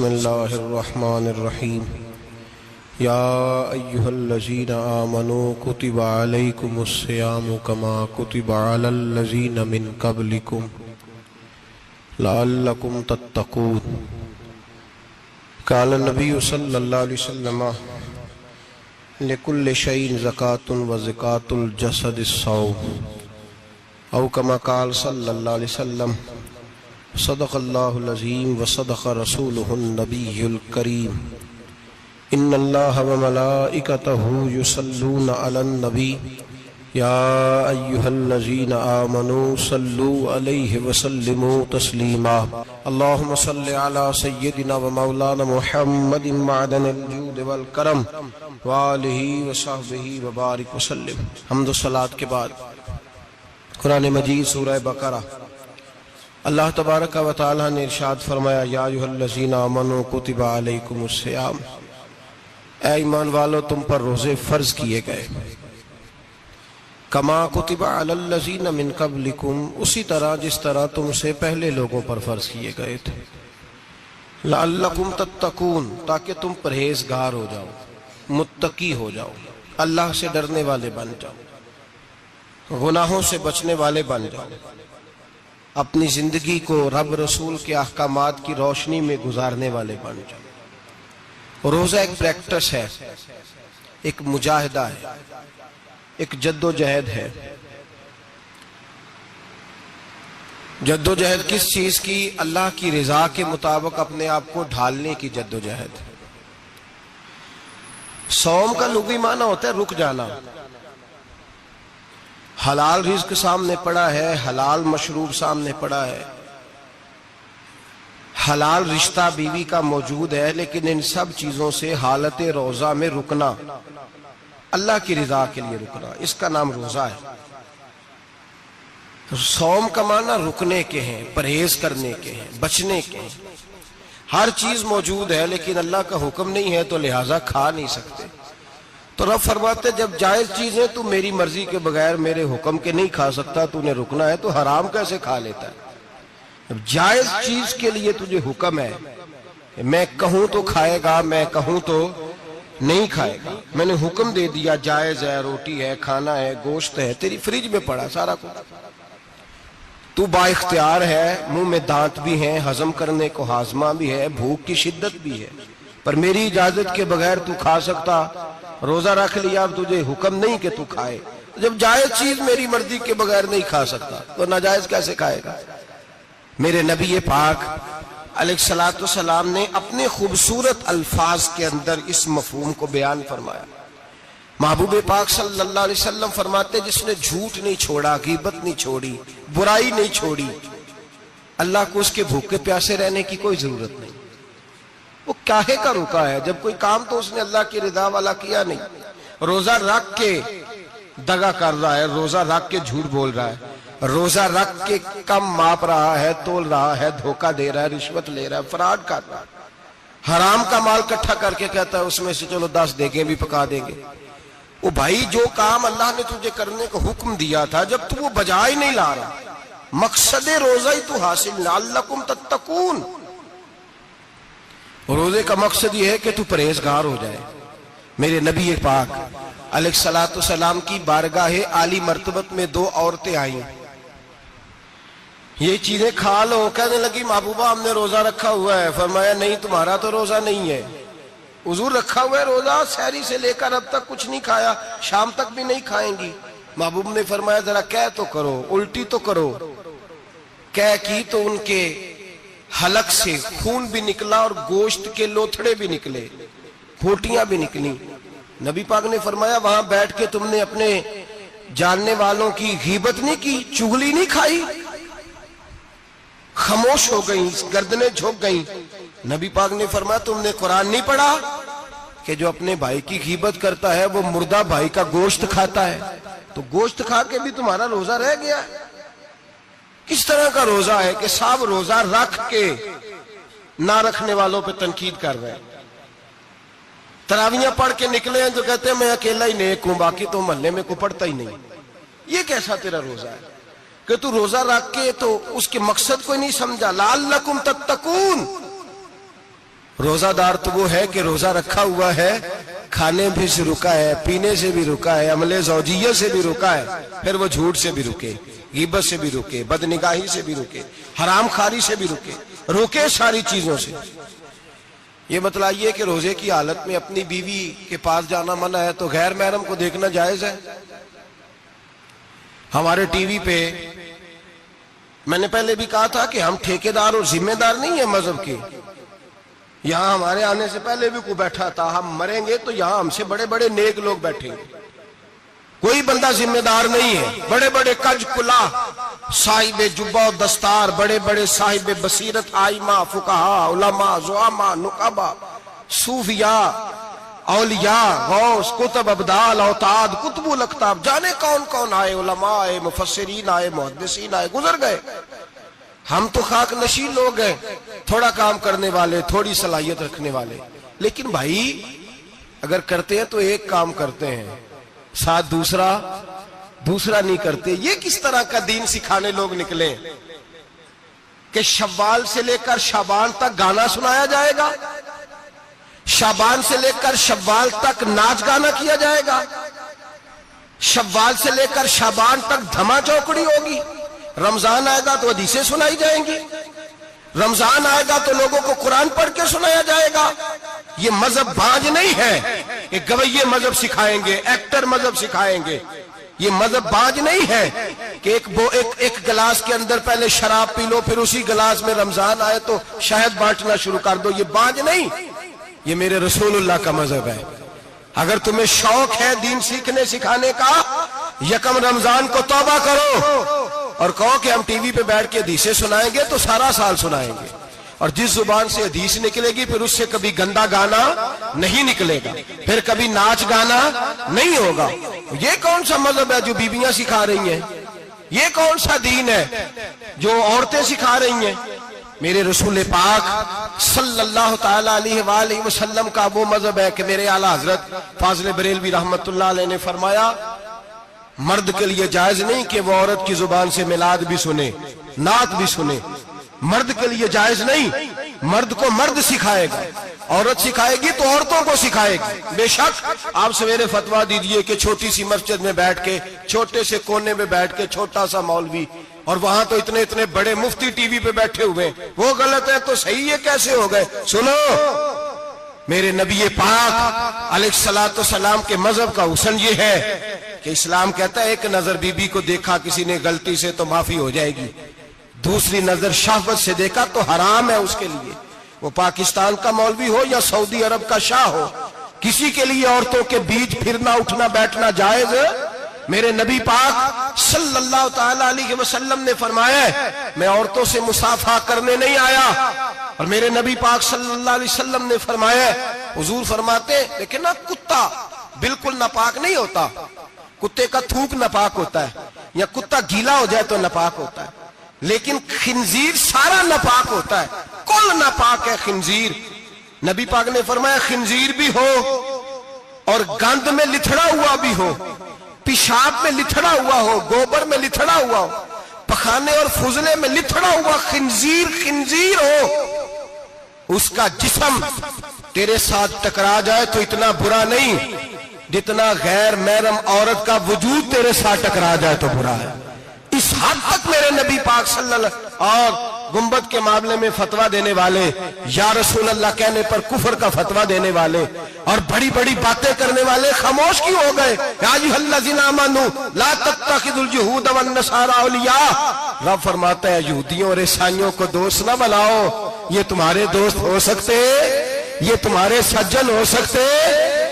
بسم اللہ الرحمن الرحیم یا ایہا الذین آمنوا کتب علیکم الصیام کما کتب علی الذین من قبلکم لعلکم تتقون۔ قال النبی صلی اللہ علیہ وسلم لکل شیء زکاۃ وزکاۃ الجسد الصوم، او کما قال صلی اللہ علیہ وسلم صدق اللہ العظیم وصدق رسولہ النبی الکریم۔ ان اللہ وملائکتہ یصلون علی النبی یا ایہا الذین آمنوا صلوا علیہ وسلموا تسلیما۔ اللہم صل علی سیدنا ومولانا محمد معدن الجود والکرم وآلہ وصحبہ وبارک وسلم۔ حمد و صلاۃ کے بعد قرآن مجید سورہ بقرہ، اللہ تبارک و تعالی نے ارشاد فرمایا یا ایھا الذین آمنوا کتب علیکم الصیام، اے ایمان والو تم پر روزے فرض کیے گئے، کما کتب علی الذین من قبلکم، اسی طرح جس طرح تم سے پہلے لوگوں پر فرض کیے گئے تھے، لعلکم تتقون، تاکہ تم پرہیزگار ہو جاؤ، متقی ہو جاؤ، اللہ سے ڈرنے والے بن جاؤ، گناہوں سے بچنے والے بن جاؤ، اپنی زندگی کو رب رسول کے احکامات کی روشنی میں گزارنے والے بن جاؤ۔ روزہ ایک پریکٹس ہے، ایک مجاہدہ ہے، ایک جد و جہد ہے۔ جد و جہد کس چیز کی؟ اللہ کی رضا کے مطابق اپنے آپ کو ڈھالنے کی جد و جہد۔ صوم کا لغوی معنی ہوتا ہے رک جانا، حلال رزق سامنے پڑا ہے، حلال مشروب سامنے پڑا ہے، حلال رشتہ بیوی کا موجود ہے، لیکن ان سب چیزوں سے حالت روزہ میں رکنا، اللہ کی رضا کے لیے رکنا، اس کا نام روزہ ہے۔ صوم کا معنی رکنے کے ہیں، پرہیز کرنے کے ہیں، بچنے کے ہیں۔ ہر چیز موجود ہے لیکن اللہ کا حکم نہیں ہے تو لہٰذا کھا نہیں سکتے۔ تو رب فرماتے جب جائز چیزیں تو میری مرضی کے بغیر میرے حکم کے نہیں کھا سکتا، تو نے رکنا ہے تو حرام کیسے کھا لیتا ہے؟ جب جائز چیز کے لیے تجھے حکم ہے، میں کہوں تو کھائے گا، میں کہوں تو نہیں کھائے گا، میں نے حکم دے دیا جائز ہے، روٹی ہے، کھانا ہے، گوشت ہے، تیری فریج میں پڑا سارا کچھ، تو با اختیار ہے، منہ میں دانت بھی ہیں، ہضم کرنے کو ہاضمہ بھی ہے، بھوک کی شدت بھی ہے، پر میری اجازت کے بغیر تو کھا سکتا۔ روزہ رکھ لیا، اب تجھے حکم نہیں کہ تو کھائے، جب جائز چیز میری مرضی کے بغیر نہیں کھا سکتا تو ناجائز کیسے کھائے گا؟ میرے نبی پاک علیہ السلام نے اپنے خوبصورت الفاظ کے اندر اس مفہوم کو بیان فرمایا۔ محبوب پاک صلی اللہ علیہ وسلم فرماتے جس نے جھوٹ نہیں چھوڑا، غیبت نہیں چھوڑی، برائی نہیں چھوڑی، اللہ کو اس کے بھوکے پیاسے رہنے کی کوئی ضرورت نہیں۔ وہ کاہے کا رکا ہے؟ جب کوئی کام تو اس نے اللہ کی رضا والا کیا نہیں۔ روزہ رکھ کے دغا کر رہا ہے، روزہ رکھ کے جھوٹ بول رہا ہے، روزہ رکھ کے کم ماپ رہا ہے، تول رہا ہے، دھوکہ دے رہا ہے، رشوت لے رہا ہے، فراڈ کر رہا ہے، حرام کا مال کٹھا کر کے کہتا ہے اس میں سے چلو 10 دیگیں بھی پکا دیں گے۔ وہ بھائی جو کام اللہ نے تجھے کرنے کو حکم دیا تھا، جب تو وہ بجا ہی نہیں لا رہا، مقصد روزہ ہی تو حاصل، لعلکم تتقون۔ روزے کا مقصد یہ ہے کہ تو پرہیزگار ہو جائے۔ میرے نبی پاک علیہ السلام کی بارگاہ عالی مرتبت میں 2 عورتیں آئیں، یہ چیزیں کھا لو، کہنے لگی محبوبہ ہم نے روزہ رکھا ہوا ہے۔ فرمایا نہیں تمہارا تو روزہ نہیں ہے، حضور رکھا ہوا ہے روزہ، سحری سے لے کر اب تک کچھ نہیں کھایا، شام تک بھی نہیں کھائیں گی۔ محبوب نے فرمایا ذرا کہہ تو کرو، الٹی تو کرو۔ کہہ کی تو ان کے حلق سے خون بھی نکلا اور گوشت کے لوتھڑے بھی نکلے، پھوٹیاں بھی نکلی۔ نبی پاک نے فرمایا وہاں بیٹھ کے تم نے اپنے جاننے والوں کی غیبت نہیں کی، چغلی نہیں کھائی؟ خاموش ہو گئیں، گردنیں جھک گئیں۔ نبی پاک نے فرمایا تم نے قرآن نہیں پڑھا کہ جو اپنے بھائی کی غیبت کرتا ہے وہ مردہ بھائی کا گوشت کھاتا ہے؟ تو گوشت کھا کے بھی تمہارا روزہ رہ گیا۔ کس طرح کا روزہ ہے کہ صاحب روزہ رکھ کے نہ رکھنے والوں پہ تنقید کر رہے ہیں، تراویاں پڑھ کے نکلے ہیں جو کہتے ہیں میں اکیلا ہی نیک ہوں، باقی تو محلے میں کوئی پڑھتا ہی نہیں۔ یہ کیسا تیرا روزہ ہے کہ تو روزہ رکھ کے تو اس کے مقصد کو نہیں سمجھا؟ لعلکم تتقون، روزہ دار تو وہ ہے کہ روزہ رکھا ہوا ہے، کھانے بھی سے رکا ہے، پینے سے بھی رکا ہے، عمل زوجیہ سے بھی رکا ہے، پھر وہ جھوٹ سے بھی رکے، غیبت سے بھی رکے، بدنگاہی سے بھی رکے، حرام خواری سے بھی رکے ساری چیزوں سے۔ یہ بتلائیے کہ روزے کی حالت میں اپنی بیوی کے پاس جانا منع ہے تو غیر محرم کو دیکھنا جائز ہے؟ ہمارے ٹی وی پہ میں نے پہلے بھی کہا تھا کہ ہم ٹھیکیدار اور ذمہ دار نہیں ہیں مذہب کے۔ یہاں ہمارے آنے سے پہلے بھی کوئی بیٹھا تھا، ہم مریں گے تو یہاں ہم سے بڑے بڑے نیک لوگ بیٹھیں گے، کوئی بندہ ذمہ دار نہیں ہے۔ بڑے بڑے کج کلا، صاحب جبہ و دستار، بڑے بڑے صاحب بصیرت، آئمہ، فقہاء، علماء، زعماء، نقباء، صوفیاء، اولیاء، غوث، کتب، ابدال، اوتاد، کتب الاقطاب، جانے کون کون آئے، علماء آئے، مفسرین آئے، محدثین آئے، گزر گئے۔ ہم تو خاک نشین لوگ ہیں، تھوڑا کام کرنے والے، تھوڑی صلاحیت رکھنے والے۔ لیکن بھائی اگر کرتے ہیں تو ایک کام کرتے ہیں، ساتھ دوسرا نہیں کرتے۔ یہ کس طرح کا دین سکھانے لوگ نکلے کہ شوال سے لے کر شعبان تک گانا سنایا جائے گا، شعبان سے لے کر شوال تک ناچ گانا کیا جائے گا، شوال سے لے کر شعبان تک دھما چوکڑی ہوگی، رمضان آئے گا تو حدیثیں سنائی جائیں گی، رمضان آئے گا تو لوگوں کو قرآن پڑھ کے سنایا جائے گا۔ یہ مذہب بانج نہیں ہے کہ گویے مذہب سکھائیں گے، ایکٹر مذہب سکھائیں گے۔ یہ مذہب بانج نہیں ہے کہ ایک گلاس کے اندر پہلے شراب پی لو، پھر اسی گلاس میں رمضان آئے تو شہد بانٹنا شروع کر دو۔ یہ بانج نہیں، یہ میرے رسول اللہ کا مذہب ہے۔ اگر تمہیں شوق ہے دین سیکھنے سکھانے کا، یکم رمضان کو توبہ کرو اور کہو کہ ہم ٹی وی پہ بیٹھ کے حدیثیں سنائیں گے تو سارا سال سنائیں گے، اور جس زبان سے حدیث نکلے گی پھر اس سے کبھی گندا گانا نہیں نکلے گا، پھر کبھی ناچ گانا نہیں ہوگا۔ یہ کون سا مذہب ہے جو بیویاں سکھا رہی ہیں؟ یہ کون سا دین ہے جو عورتیں سکھا رہی ہیں؟ میرے رسول پاک صلی اللہ تعالی علیہ وآلہ وسلم کا وہ مذہب ہے کہ میرے اعلیٰ حضرت فاضل بریلوی رحمت اللہ علیہ نے فرمایا، مرد کے لیے جائز نہیں کہ وہ عورت کی زبان سے میلاد بھی سنے، نعت بھی سنے۔ مرد کے لیے جائز نہیں، مرد کو مرد سکھائے گا، عورت سکھائے گی تو عورتوں کو سکھائے گی۔ بے شک آپ سویرے فتویٰ دیجئے کہ چھوٹی سی مسجد میں بیٹھ کے، چھوٹے سے کونے میں بیٹھ کے چھوٹا سا مولوی، اور وہاں تو اتنے بڑے مفتی ٹی وی پہ بیٹھے ہوئے، وہ غلط ہے تو صحیح ہے، کیسے ہو گئے؟ سنو، میرے نبی پاک علیہ الصلوۃ والسلام کے مذہب کا حسن یہ ہے کہ اسلام کہتا ہے ایک نظر بی بی کو دیکھا کسی نے غلطی سے تو معافی ہو جائے گی، دوسری نظر شہوت سے دیکھا تو حرام ہے اس کے لیے، وہ پاکستان کا مولوی ہو یا سعودی عرب کا شاہ ہو، کسی کے لیے عورتوں کے بیچ پھرنا اٹھنا بیٹھنا جائز ہے۔ میرے نبی پاک صلی اللہ تعالی علیہ وسلم نے فرمایا ہے میں عورتوں سے مصافحہ کرنے نہیں آیا، اور میرے نبی پاک صلی اللہ علیہ وسلم نے فرمایا ہے، حضور فرماتے لیکن نا کتا بالکل ناپاک نہیں ہوتا، کتے کا تھوک ناپاک ہوتا ہے، یا کتا گیلا ہو جائے تو ناپاک ہوتا ہے، لیکن خنزیر سارا ناپاک ہوتا ہے، کل ناپاک ہے خنزیر۔ نبی پاک نے فرمایا خنزیر بھی ہو اور گند میں لتھڑا ہوا بھی ہو، پیشاب میں لتھڑا ہوا ہو، گوبر میں لتھڑا ہوا ہو، پخانے اور فضلے میں لتھڑا ہوا خنزیر ہو، اس کا جسم تیرے ساتھ ٹکرا جائے تو اتنا برا نہیں جتنا غیر محرم عورت کا وجود تیرے ساتھ ٹکرا جائے تو برا ہے۔ اس حد تک میرے نبی پاک صلی اللہ اور گنبد کے معاملے میں فتویٰ دینے والے، یا رسول اللہ کہنے پر کفر کا فتویٰ دینے والے اور بڑی بڑی باتیں کرنے والے خاموش کیوں ہو گئے؟ یا ایھا الذین آمنوا لا تتخذوا اليہود والنصارى اولیاء، رب فرماتا ہے یہودیوں اور عیسائیوں کو دوست نہ بناؤ، یہ تمہارے دوست ہو سکتے، یہ تمہارے سجن ہو سکتے؟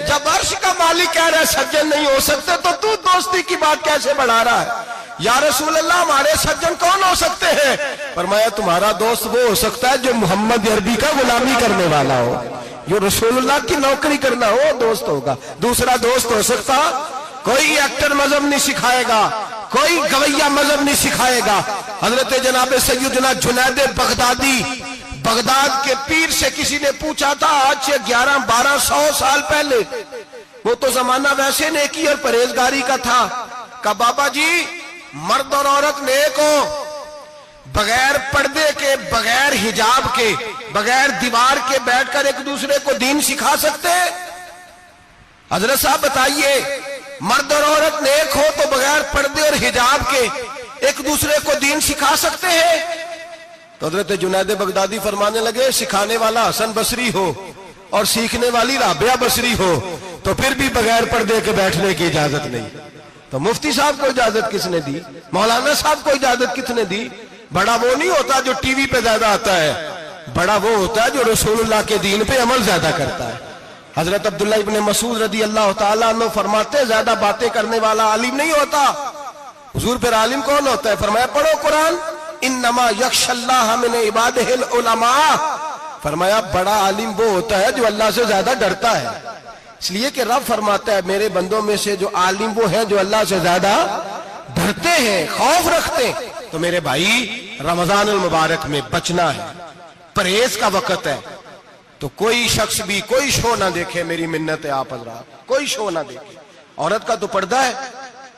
جب عرش کا مالک کہہ رہا ہے سجن نہیں ہو سکتے تو دوستی کی بات کیسے بڑھا رہا ہے؟ یا رسول اللہ ہمارے سجن کون ہو سکتے ہیں؟ فرمایا تمہارا دوست وہ ہو سکتا ہے جو محمد عربی کا غلامی کرنے والا ہو، جو رسول اللہ کی نوکری کرنا ہو دوست ہوگا، دوسرا دوست ہو سکتا؟ کوئی ایکٹر مذہب نہیں سکھائے گا، کوئی گویہ مذہب نہیں سکھائے گا۔ حضرت جناب سیدنا جنید بغدادی، بغداد کے پیر سے کسی نے پوچھا تھا آج سے 1100-1200 سال پہلے، وہ تو زمانہ ویسے نیکی اور پرہیزگاری کا تھا، کہا بابا جی مرد اور عورت نیک ہو، بغیر پردے کے، بغیر حجاب کے، بغیر دیوار کے بیٹھ کر ایک دوسرے کو دین سکھا سکتے ہیں؟ حضرت صاحب بتائیے، مرد اور عورت نیک ہو تو بغیر پردے اور حجاب کے ایک دوسرے کو دین سکھا سکتے ہیں؟ تو حضرت جنید بغدادی فرمانے لگے، سکھانے والا حسن بصری ہو اور سیکھنے والی رابعہ بصری ہو تو پھر بھی بغیر پردے کے بیٹھنے کی اجازت نہیں۔ تو مفتی صاحب کو اجازت کس نے دی؟ مولانا صاحب کو اجازت کس نے دی؟ بڑا وہ نہیں ہوتا جو ٹی وی پہ زیادہ آتا ہے، بڑا وہ ہوتا ہے جو رسول اللہ کے دین پہ عمل زیادہ کرتا ہے۔ حضرت عبداللہ ابن مسعود رضی اللہ تعالیٰ عنہ فرماتے، زیادہ باتیں کرنے والا عالم نہیں ہوتا۔ حضور پھر عالم کون ہوتا ہے؟ فرمایا پڑھو قرآن، انما یخشی اللہ من عبادہ العلماء۔ فرمایا بڑا عالم وہ ہوتا ہے جو اللہ سے زیادہ ڈرتا ہے، اس لیے کہ رب فرماتا ہے میرے بندوں میں سے جو عالم وہ ہیں جو اللہ سے زیادہ ڈرتے ہیں، خوف رکھتے ہیں۔ تو میرے بھائی، رمضان المبارک میں بچنا ہے، پرہیز کا وقت ہے، تو کوئی شخص بھی کوئی شو نہ دیکھے، میری منت ہے آپ حضرات، کوئی شو نہ دیکھے۔ عورت کا تو پردہ ہے،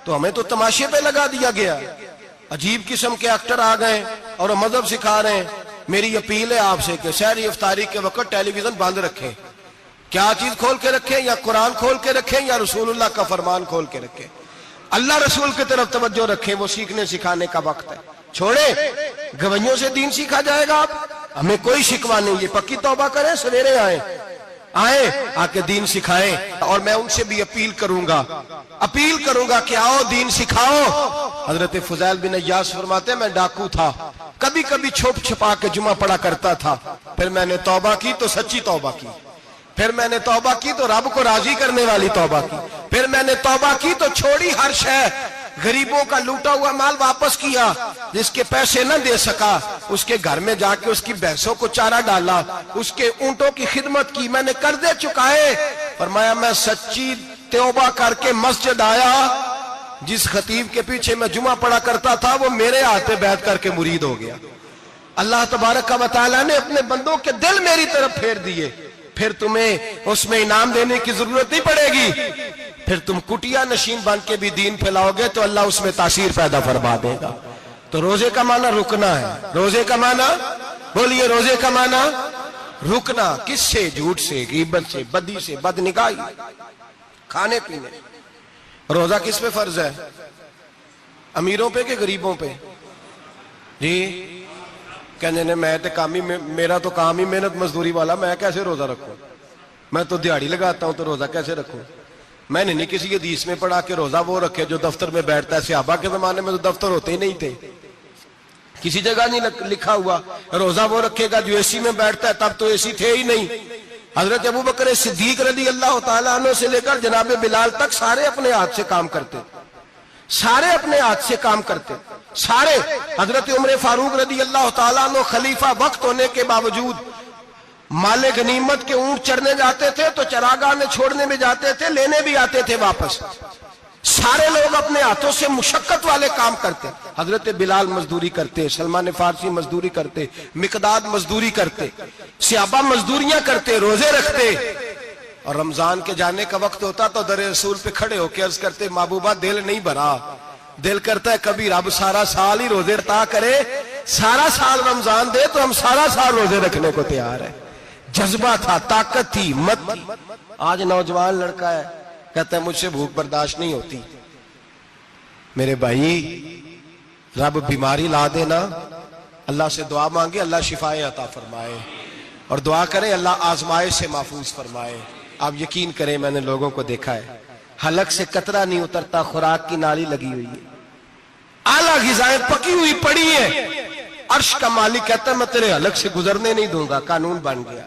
تو ہمیں تو تماشے پہ لگا دیا گیا، عجیب قسم کے ایکٹر آ گئے اور مذہب سکھا رہے ہیں۔ میری اپیل ہے آپ سے کہ سحری افطاری کے وقت ٹیلی ویژن بند رکھیں۔ کیا چیز کھول کے رکھیں؟ یا قرآن کھول کے رکھیں یا رسول اللہ کا فرمان کھول کے رکھیں۔ اللہ رسول کی طرف توجہ رکھیں، وہ سیکھنے سکھانے کا وقت ہے۔ چھوڑیں، گویوں سے دین سیکھا جائے گا، ہمیں کوئی شکوہ نہیں، یہ پکی توبہ کریں، سویرے آئیں آ کے دین سکھائیں۔ اور میں ان سے بھی اپیل کروں گا کہ آؤ دین سکھاؤ۔ حضرت فضیل بن عیاض فرماتے ہیں میں ڈاکو تھا، کبھی کبھی چھپ چھپا کے جمعہ پڑھا کرتا تھا، پھر میں نے توبہ کی تو سچی توبہ کی، پھر میں نے توبہ کی تو رب کو راضی کرنے والی توبہ کی، پھر میں نے توبہ کی تو چھوڑی ہر شے، غریبوں کا لوٹا ہوا مال واپس کیا، جس کے پیسے نہ دے سکا اس کے گھر میں جا کے اس کی بھینسوں کو چارہ ڈالا، اس کے اونٹوں کی خدمت کی، میں نے قرضے چکائے۔ فرمایا میں سچی توبہ کر کے مسجد آیا، جس خطیب کے پیچھے میں جمعہ پڑھا کرتا تھا وہ میرے ہاتھ بیعت کر کے مرید ہو گیا۔ اللہ تبارک و تعالیٰ نے اپنے بندوں کے دل میری طرف پھیر دیے، پھر تمہیں اس میں انعام دینے کی ضرورت نہیں پڑے گی، پھر تم کٹیا نشین بن کے بھی دین پھیلاؤ گے تو اللہ اس میں تاثیر پیدا فرما دے گا۔ تو روزے کا معنی رکنا ہے، روزے کا معنی بولیے، روزے کا معنی رکنا، کس سے؟ جھوٹ سے، غیبت سے، بدی سے، بدنگاہی، کھانے پینے۔ روزہ کس پہ فرض ہے؟ امیروں پہ کہ غریبوں پہ؟ جی کہنے نے میں میرا تو کام ہی محنت مزدوری والا، میں کیسے روزہ رکھوں؟ میں تو دیہڑی لگاتا ہوں تو روزہ کیسے رکھوں؟ میں نے نہیں کسی حدیث میں پڑھا کہ روزہ وہ رکھے جو دفتر میں بیٹھتا ہے۔ صحابہ کے زمانے میں تو دفتر ہوتے ہی نہیں تھے، کسی جگہ نہیں لکھا ہوا روزہ وہ رکھے گا جو اے سی میں بیٹھتا ہے، تب تو اے سی تھے ہی نہیں۔ حضرت ابو بکر صدیق رضی اللہ تعالیٰ عنہ سے لے کر جناب بلال تک سارے اپنے ہاتھ سے کام کرتے، سارے اپنے ہاتھ سے کام کرتے، سارے۔ حضرت عمر فاروق رضی اللہ تعالیٰ عنہ خلیفہ وقت ہونے کے باوجود مال غنیمت کے اونٹ چرنے جاتے تھے تو چراگاہ میں چھوڑنے میں جاتے تھے، لینے بھی آتے تھے واپس۔ سارے لوگ اپنے ہاتھوں سے مشقت والے کام کرتے، حضرت بلال مزدوری کرتے، سلمان فارسی مزدوری کرتے، مقداد مزدوری کرتے، صحابہ مزدوریاں کرتے، روزے رکھتے۔ اور رمضان کے جانے کا وقت ہوتا تو در رسول پہ کھڑے ہو کے عرض کرتے محبوبہ دل نہیں بھرا، دل کرتا ہے کبھی رب سارا سال ہی روزے عطا کرے، سارا سال رمضان دے تو ہم سارا سال روزے رکھنے کو تیار ہیں۔ جذبہ تھا، طاقت تھی، ہمت تھی۔ آج نوجوان لڑکا ہے کہتا ہے مجھ سے بھوک برداشت نہیں ہوتی۔ میرے بھائی رب بیماری لا دینا، اللہ سے دعا مانگے اللہ شفائیں عطا فرمائے، اور دعا کریں اللہ آزمائش سے محفوظ فرمائے۔ آپ یقین کریں میں نے لوگوں کو دیکھا ہے حلق سے قطرہ نہیں اترتا، خوراک کی نالی لگی ہوئی ہے، اعلیٰ غذائیں پکی ہوئی پڑی ہیں، عرش کا مالک کہتا ہے میں تیرے حلق سے گزرنے نہیں دوں گا، قانون بن گیا۔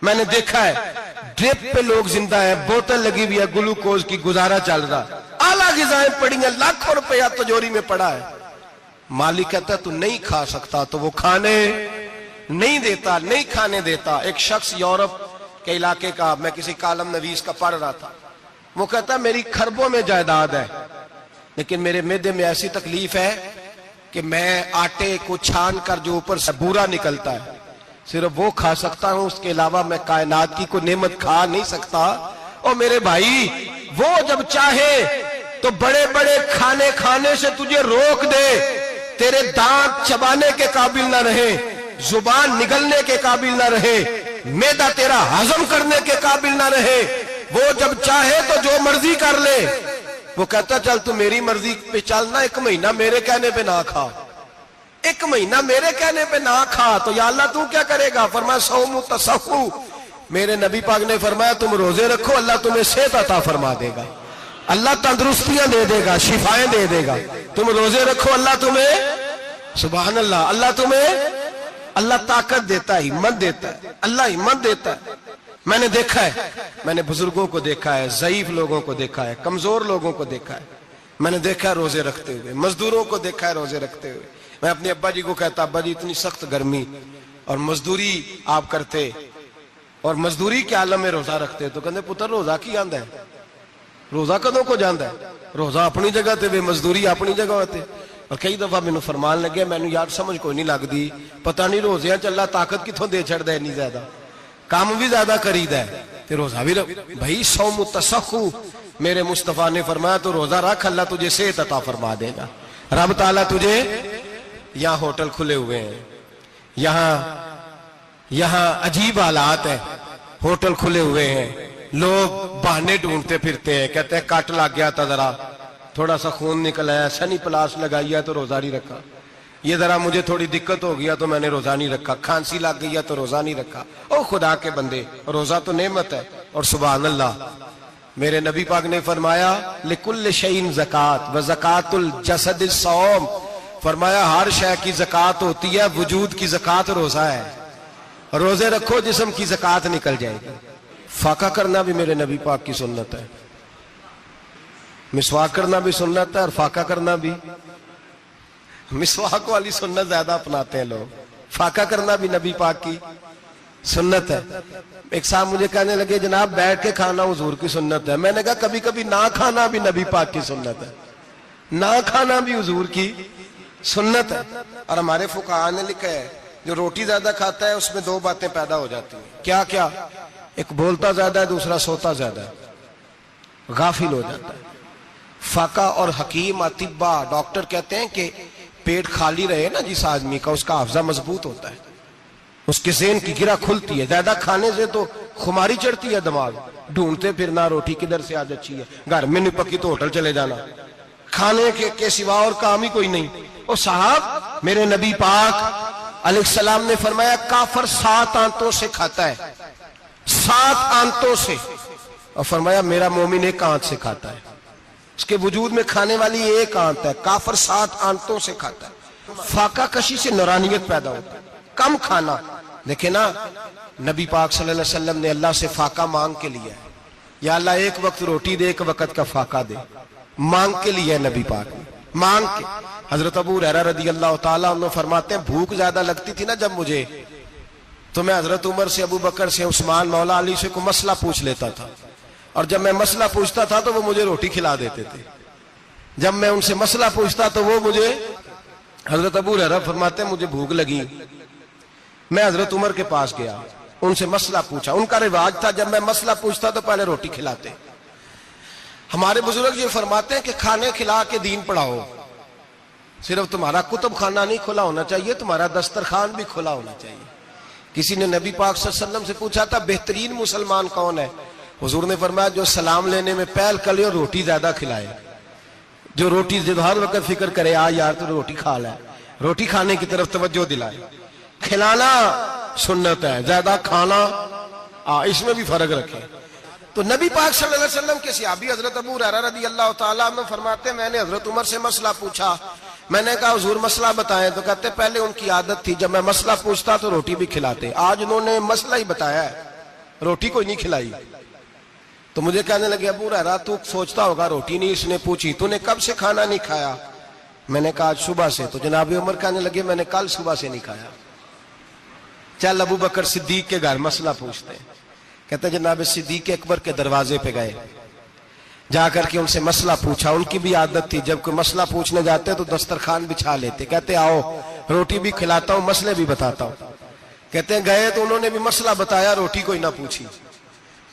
میں نے دیکھا ہے ڈرپ پہ لوگ زندہ ہیں، بوتل لگی ہوئی ہے، گلوکوز کی، گزارا چل رہا، اعلیٰ غذائیں پڑی ہیں، لاکھوں روپیہ تجوری میں پڑا ہے۔ مالک کہتا ہے تو نہیں کھا سکتا تو وہ کھانے نہیں دیتا، نہیں کھانے دیتا۔ ایک شخص یورپ کے علاقے کا، میں کسی کالم نویس کا پڑھ رہا تھا، وہ کہتا ہے میری خربوں میں جائیداد ہے لیکن میرے معدے میں ایسی تکلیف ہے کہ میں آٹے کو چھان کر جو اوپر سے بورا نکلتا ہے صرف وہ کھا سکتا ہوں، اس کے علاوہ میں کائنات کی کوئی نعمت کھا نہیں سکتا۔ اور میرے بھائی وہ جب چاہے تو بڑے بڑے کھانے کھانے سے تجھے روک دے، تیرے دانت چبانے کے قابل نہ رہے، زبان نگلنے کے قابل نہ رہے، معدہ تیرا ہضم کرنے کے قابل نہ رہے، وہ جب چاہے تو جو مرضی کر لے، وہ کہتا چل تو میری مرضی پہ چلنا، 1 مہینہ میرے کہنے پہ نہ کھا، 1 مہینہ میرے کہنے پہ نہ کھا، تو یا اللہ تو کیا کرے گا؟ فرمایا صوم تصحو، میرے نبی پاک نے فرمایا تم روزے رکھو، اللہ تمہیں صحت عطا فرما دے گا، اللہ تندرستیاں دے دے گا، شفائیں دے دے گا، تم روزے رکھو، اللہ تمہیں، سبحان اللہ، اللہ تمہیں، اللہ طاقت دیتا ہے، ہمت دیتا ہے، اللہ ہمت دیتا ہے۔ میں نے دیکھا ہے، میں نے بزرگوں کو دیکھا ہے، ضعیف لوگوں کو دیکھا ہے، کمزور لوگوں کو دیکھا ہے، میں نے دیکھا ہے روزے رکھتے ہوئے، مزدوروں کو دیکھا ہے روزے رکھتے ہوئے۔ میں اپنے ابا جی کو کہتا ابا جی اتنی سخت گرمی اور مزدوری آپ کرتے اور مزدوری کے عالم میں روزہ رکھتے، تو کہتے پتر روزہ کی آندا ہے، روزہ کدوں کو جاندا ہے، روزہ اپنی جگہ تے مزدوری اپنی جگہ ہوتے۔ اور کئی دفعہ مینوں فرمان لگے، مینوں یار سمجھ کوئی نہیں لگدی، پتہ نہیں روزیاں چ اللہ طاقت کتھوں دے چھڑدا ہے، اتنی زیادہ کام بھی زیادہ کریدا ہے تے روزہ بھی بھائی صوم تصحو، میرے مصطفیٰ نے فرمایا تو روزہ رکھ، اللہ تجھے صحت عطا فرما دے گا، رب تعالیٰ تجھے۔ یہاں ہوٹل کھلے ہوئے ہیں، یہاں عجیب حالات ہیں، ہوٹل کھلے ہوئے ہیں، لوگ بہانے ڈھونڈتے پھرتے ہیں، کہتے ہیں کٹ لگ گیا تھا، ذرا تھوڑا سا خون نکل آیا، سنی پلاس لگائی ہے تو روزہ نہیں رکھا، یہ ذرا مجھے تھوڑی دقت ہو گیا تو میں نے روزہ نہیں رکھا، کھانسی لگ گئی ہے تو روزہ نہیں رکھا۔ او خدا کے بندے، روزہ تو نعمت ہے، اور سبحان اللہ میرے نبی پاک نے فرمایا لکل شیء زکات و زکات الجسد الصوم، فرمایا ہر شے کی زکات ہوتی ہے، وجود کی زکات روزہ ہے، روزے رکھو جسم کی زکات نکل جائے گی۔ فاقہ کرنا بھی میرے نبی پاک کی سنت ہے، مسواک کرنا بھی سنت ہے، اور فاقہ کرنا بھی، مسواک والی سنت زیادہ اپناتے ہیں لوگ، فاقہ کرنا بھی نبی پاک کی سنت ہے۔ ایک صاحب مجھے کہنے لگے جناب بیٹھ کے کھانا حضور کی سنت ہے، میں نے کہا کبھی کبھی نہ کھانا بھی نبی پاک کی سنت ہے، نہ کھانا بھی حضور کی سنت ہے۔ اور ہمارے فقہاء نے لکھا ہے جو روٹی زیادہ کھاتا ہے اس میں 2 باتیں پیدا ہو جاتی ہیں، کیا کیا؟ ایک بولتا زیادہ ہے، دوسرا سوتا زیادہ ہے، غافل ہو جاتا ہے۔ فقہ اور حکیم اطباء ڈاکٹر کہتے ہیں کہ پیٹ خالی رہے نا جس آدمی کا، اس کا حافظہ مضبوط ہوتا ہے، اس کے ذہن کی گرہ کھلتی ہے، زیادہ کھانے سے تو خماری چڑھتی ہے، دماغ ڈھونڈتے پھرنا روٹی کدھر سے آج اچھی ہے، گھر میں نہیں پکی تو ہوٹل چلے جانا، کھانے کے سوا اور کام ہی کوئی نہیں۔ اور صاحب میرے نبی پاک علیہ السلام نے فرمایا کافر 7 آنتوں سے کھاتا ہے، 7 آنتوں سے، اور فرمایا میرا مومن 1 آنت سے کھاتا ہے، اس کے وجود میں کھانے والی 1 آنت ہے، کافر 7 آنتوں سے کھاتا ہے۔ فاقہ کشی سے نورانیت پیدا ہوتا ہے، کم کھانا۔ دیکھیں نا نبی پاک صلی اللہ علیہ وسلم نے اللہ سے فاقہ مانگ کے لیا ہے، یا اللہ 1 وقت روٹی دے، 1 وقت کا فاقہ دے، مانگ کے لیا ہے نبی پاک نے، مانگ کے۔ حضرت ابو ہریرہ رضی اللہ تعالیٰ عنہ فرماتے ہیں بھوک زیادہ لگتی تھی نا جب مجھے، تو میں حضرت عمر سے، ابو بکر سے، عثمان، مولا علی سے کوئی مسئلہ پوچھ لیتا تھا، اور جب میں مسئلہ پوچھتا تھا تو وہ مجھے روٹی کھلا دیتے تھے، جب میں ان سے مسئلہ پوچھتا تو وہ مجھے، حضرت ابو ہریرہ فرماتے ہیں مجھے بھوک لگی، میں حضرت عمر کے پاس گیا، ان سے مسئلہ پوچھا، ان کا رواج تھا جب میں مسئلہ پوچھتا تو پہلے روٹی کھلاتے۔ ہمارے بزرگ یہ فرماتے ہیں کہ کھانے کھلا کے دین پڑھاؤ، صرف تمہارا کتب خانہ نہیں کھلا ہونا چاہیے، تمہارا دسترخوان بھی کھلا ہونا چاہیے۔ کسی نے نبی پاک صلی اللہ علیہ وسلم سے پوچھا تھا بہترین مسلمان کون ہے؟ حضور نے فرمایا جو سلام لینے میں پہل کرے اور روٹی زیادہ کھلائے، جو روٹی ہر وقت فکر کرے آ یار تو روٹی کھا لے، روٹی کھانے کی طرف توجہ دلائے۔ کھلانا سنت ہے، زیادہ کھانا اس میں بھی فرق رکھے۔ تو نبی پاک صلی اللہ علیہ وسلم کے صحابی حضرت ابو ہریرہ رضی اللہ تعالیٰ عنہ فرماتے ہیں میں نے حضرت عمر سے مسئلہ پوچھا، میں نے کہا حضور مسئلہ بتائیں، تو کہتے پہلے ان کی عادت تھی جب میں مسئلہ پوچھتا تو روٹی بھی کھلاتے، آج انہوں نے مسئلہ ہی بتایا ہے، روٹی کوئی نہیں کھلائی۔ تو مجھے کہنے لگے ابو ہریرہ تو سوچتا ہوگا روٹی نہیں اس نے پوچھی، تو نے کب سے کھانا نہیں کھایا؟ میں نے کہا آج صبح سے۔ تو جناب عمر کہنے لگے میں نے کل صبح سے نہیں کھایا۔ چل ابو بکر صدیق کے گھر مسئلہ پوچھتے ہیں، کہتے جناب صدیق اکبر کے دروازے پہ گئے، جا کر کے ان سے مسئلہ پوچھا۔ ان کی بھی عادت تھی جب کوئی مسئلہ پوچھنے جاتے تو دسترخوان بچھا لیتے، کہتے آؤ روٹی بھی کھلاتا ہوں مسئلے بھی بتاتا ہوں۔ کہتے ہیں گئے تو انہوں نے بھی مسئلہ بتایا، روٹی کوئی نہ پوچھی۔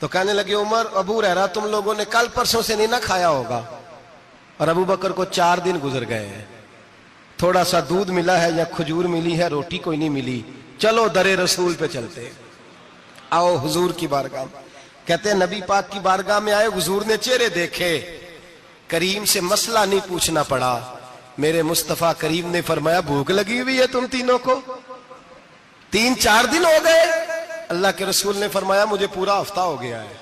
تو کہنے لگے عمر ابو ہریرہ تم لوگوں نے کل پرسوں سے نہیں نہ کھایا ہوگا، اور ابو بکر کو 4 دن گزر گئے ہیں۔ تھوڑا سا دودھ ملا ہے یا کھجور ملی ہے، روٹی کوئی نہیں ملی، چلو در رسول پہ چلتے، آؤ حضور کی بارگاہ میں۔ کہتے ہیں نبی پاک کی بارگاہ میں آئے، حضور نے چہرے دیکھے، کریم سے مسئلہ نہیں پوچھنا پڑا، میرے مصطفیٰ کریم نے فرمایا بھوک لگی ہوئی ہے تم تینوں کو؟ 3-4 دن ہو گئے؟ اللہ کے رسول نے فرمایا مجھے پورا ہفتہ ہو گیا ہے۔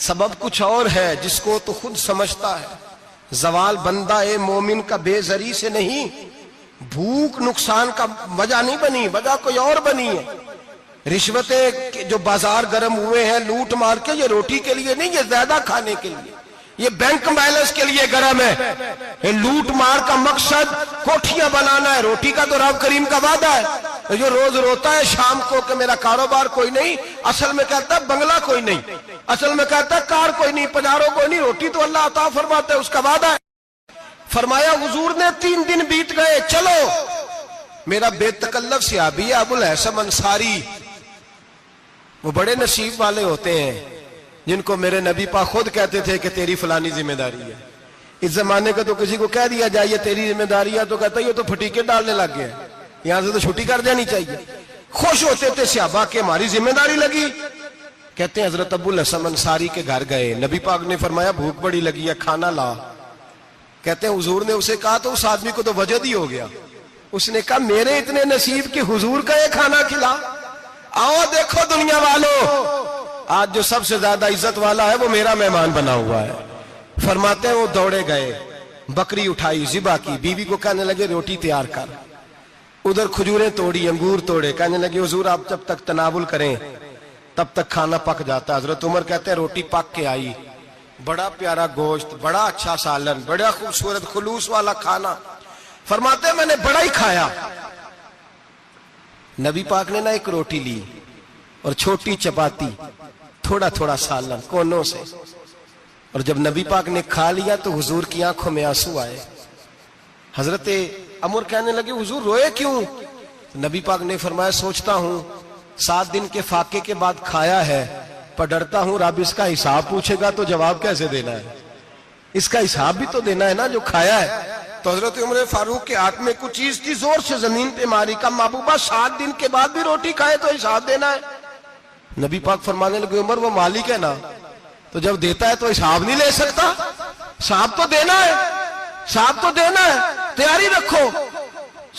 سبب کچھ اور ہے جس کو تو خود سمجھتا ہے، زوال بندہ مومن کا بے زری سے نہیں، بھوک نقصان کا وجہ نہیں بنی، وجہ کوئی اور بنی ہے۔ رشوتیں جو بازار گرم ہوئے ہیں لوٹ مار کے، یہ روٹی کے لیے نہیں، یہ زیادہ کھانے کے لیے، یہ بینک بیلنس کے لیے گرم ہے۔ یہ لوٹ مار کا مقصد کوٹھیاں بنانا ہے، روٹی کا تو رب کریم کا وعدہ ہے۔ جو روز روتا ہے شام کو کہ میرا کاروبار کوئی نہیں، اصل میں کہتا ہے بنگلہ کوئی نہیں، اصل میں کہتا ہے کار کوئی نہیں، پجاروں کوئی نہیں، روٹی تو اللہ عطا فرماتا ہے، اس کا وعدہ ہے۔ فرمایا حضور نے 3 دن بیت گئے، چلو۔ میرا بے تکلف صحابی ہے ابو الحسن انصاری، وہ بڑے نصیب والے ہوتے ہیں جن کو میرے نبی پاک خود کہتے تھے کہ تیری فلانی ذمہ داری ہے۔ اس زمانے کا تو کسی کو کہہ دیا جائے تیری ذمہ داری ہے تو کہتا ہے یہ تو پھٹیکے ڈالنے لگ گئے، یہاں سے تو چھٹی کر جانی چاہیے۔ خوش ہوتے تھے صحابہ کہ ہماری ذمہ داری لگی۔ کہتے ہیں حضرت ابو الحسن انصاری کے گھر گئے، نبی پاک نے فرمایا بھوک بڑی لگی ہے، کھانا لا۔ کہتے ہیں حضور نے اسے کہا تو اس آدمی کو تو وجد ہی ہو گیا، اس نے کہا میرے اتنے نصیب کہ حضور کا یہ کھانا کھلا۔ آؤ دیکھو دنیا والوں، آج جو سب سے زیادہ عزت والا ہے وہ میرا مہمان بنا ہوا ہے۔ فرماتے ہیں وہ دوڑے گئے، بکری اٹھائی، ذبح کی، بیوی کو کہنے لگے روٹی تیار کر، ادھر کھجوریں توڑی، انگور توڑے، کہنے لگے حضور آپ جب تک تناول کریں تب تک کھانا پک جاتا ہے۔ حضرت عمر کہتے ہیں روٹی پک کے آئی، بڑا پیارا گوشت، بڑا اچھا سالن، بڑا خوبصورت خلوص والا کھانا۔ فرماتے ہیں میں نے بڑا ہی کھایا۔ نبی پاک نے نہ ایک روٹی لی اور چھوٹی چپاتی، تھوڑا تھوڑا سالن کونوں سے، اور جب نبی پاک نے کھا لیا تو حضور کی آنکھوں میں آنسو آئے۔ حضرت عمر کہنے لگے حضور روئے کیوں؟ نبی پاک نے فرمایا سوچتا ہوں 7 دن کے فاقے کے بعد کھایا ہے، پر ڈرتا ہوں رب اس کا حساب پوچھے گا تو جواب کیسے دینا ہے، اس کا حساب بھی تو دینا ہے نا جو کھایا ہے۔ تو حضرت عمر فاروق کے ہاتھ میں کچھ چیز تھی، زور سے زمین پہ ماری، کا محبوبہ 7 دن کے بعد بھی روٹی کھائے تو حساب دینا ہے۔ نبی پاک فرمانے لگے عمر وہ مالک ہے نا، تو جب دیتا ہے تو حساب نہیں لے سکتا، حساب تو دینا ہے، حساب تو دینا ہے، تیاری رکھو۔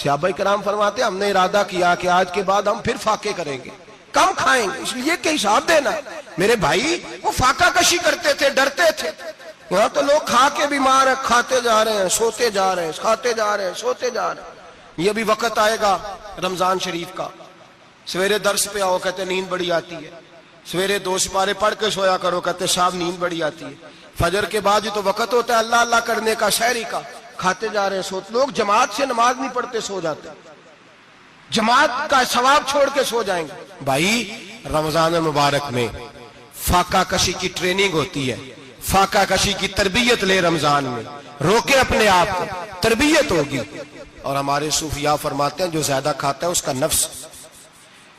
صحابہ کرام فرماتے ہم نے ارادہ کیا کہ آج کے بعد ہم پھر فاقے کریں گے، کم کھائیں گے، اس لیے کہ حساب دینا ہے۔ میرے بھائی وہ فاقہ کشی کرتے تھے، ڈرتے تھے۔ یہاں تو لوگ کھا کے بیمار ہیں، کھاتے جا رہے ہیں، سوتے جا رہے ہیں، کھاتے جا رہے ہیں، سوتے جا رہے ہیں۔ یہ بھی وقت آئے گا رمضان شریف کا، سویرے درس پہ آؤ کہتے نیند بڑی آتی ہے، سویرے 2 سپارے پڑھ کے سویا کرو کہتے صاحب نیند بڑی آتی ہے، فجر کے بعد جو تو وقت ہوتا ہے اللہ اللہ کرنے کا، شہری کا، کھاتے جا رہے ہیں، سوتے۔ لوگ جماعت سے نماز نہیں پڑھتے سو جاتے، جماعت کا ثواب چھوڑ کے سو جائیں گے۔ بھائی رمضان مبارک میں فاقہ کشی کی ٹریننگ ہوتی ہے، فاقہ کشی کی تربیت لے، رمضان میں روکے اپنے آپ کو، تربیت ہوگی۔ اور ہمارے صوفیاء فرماتے ہیں جو زیادہ کھاتا ہے اس کا نفس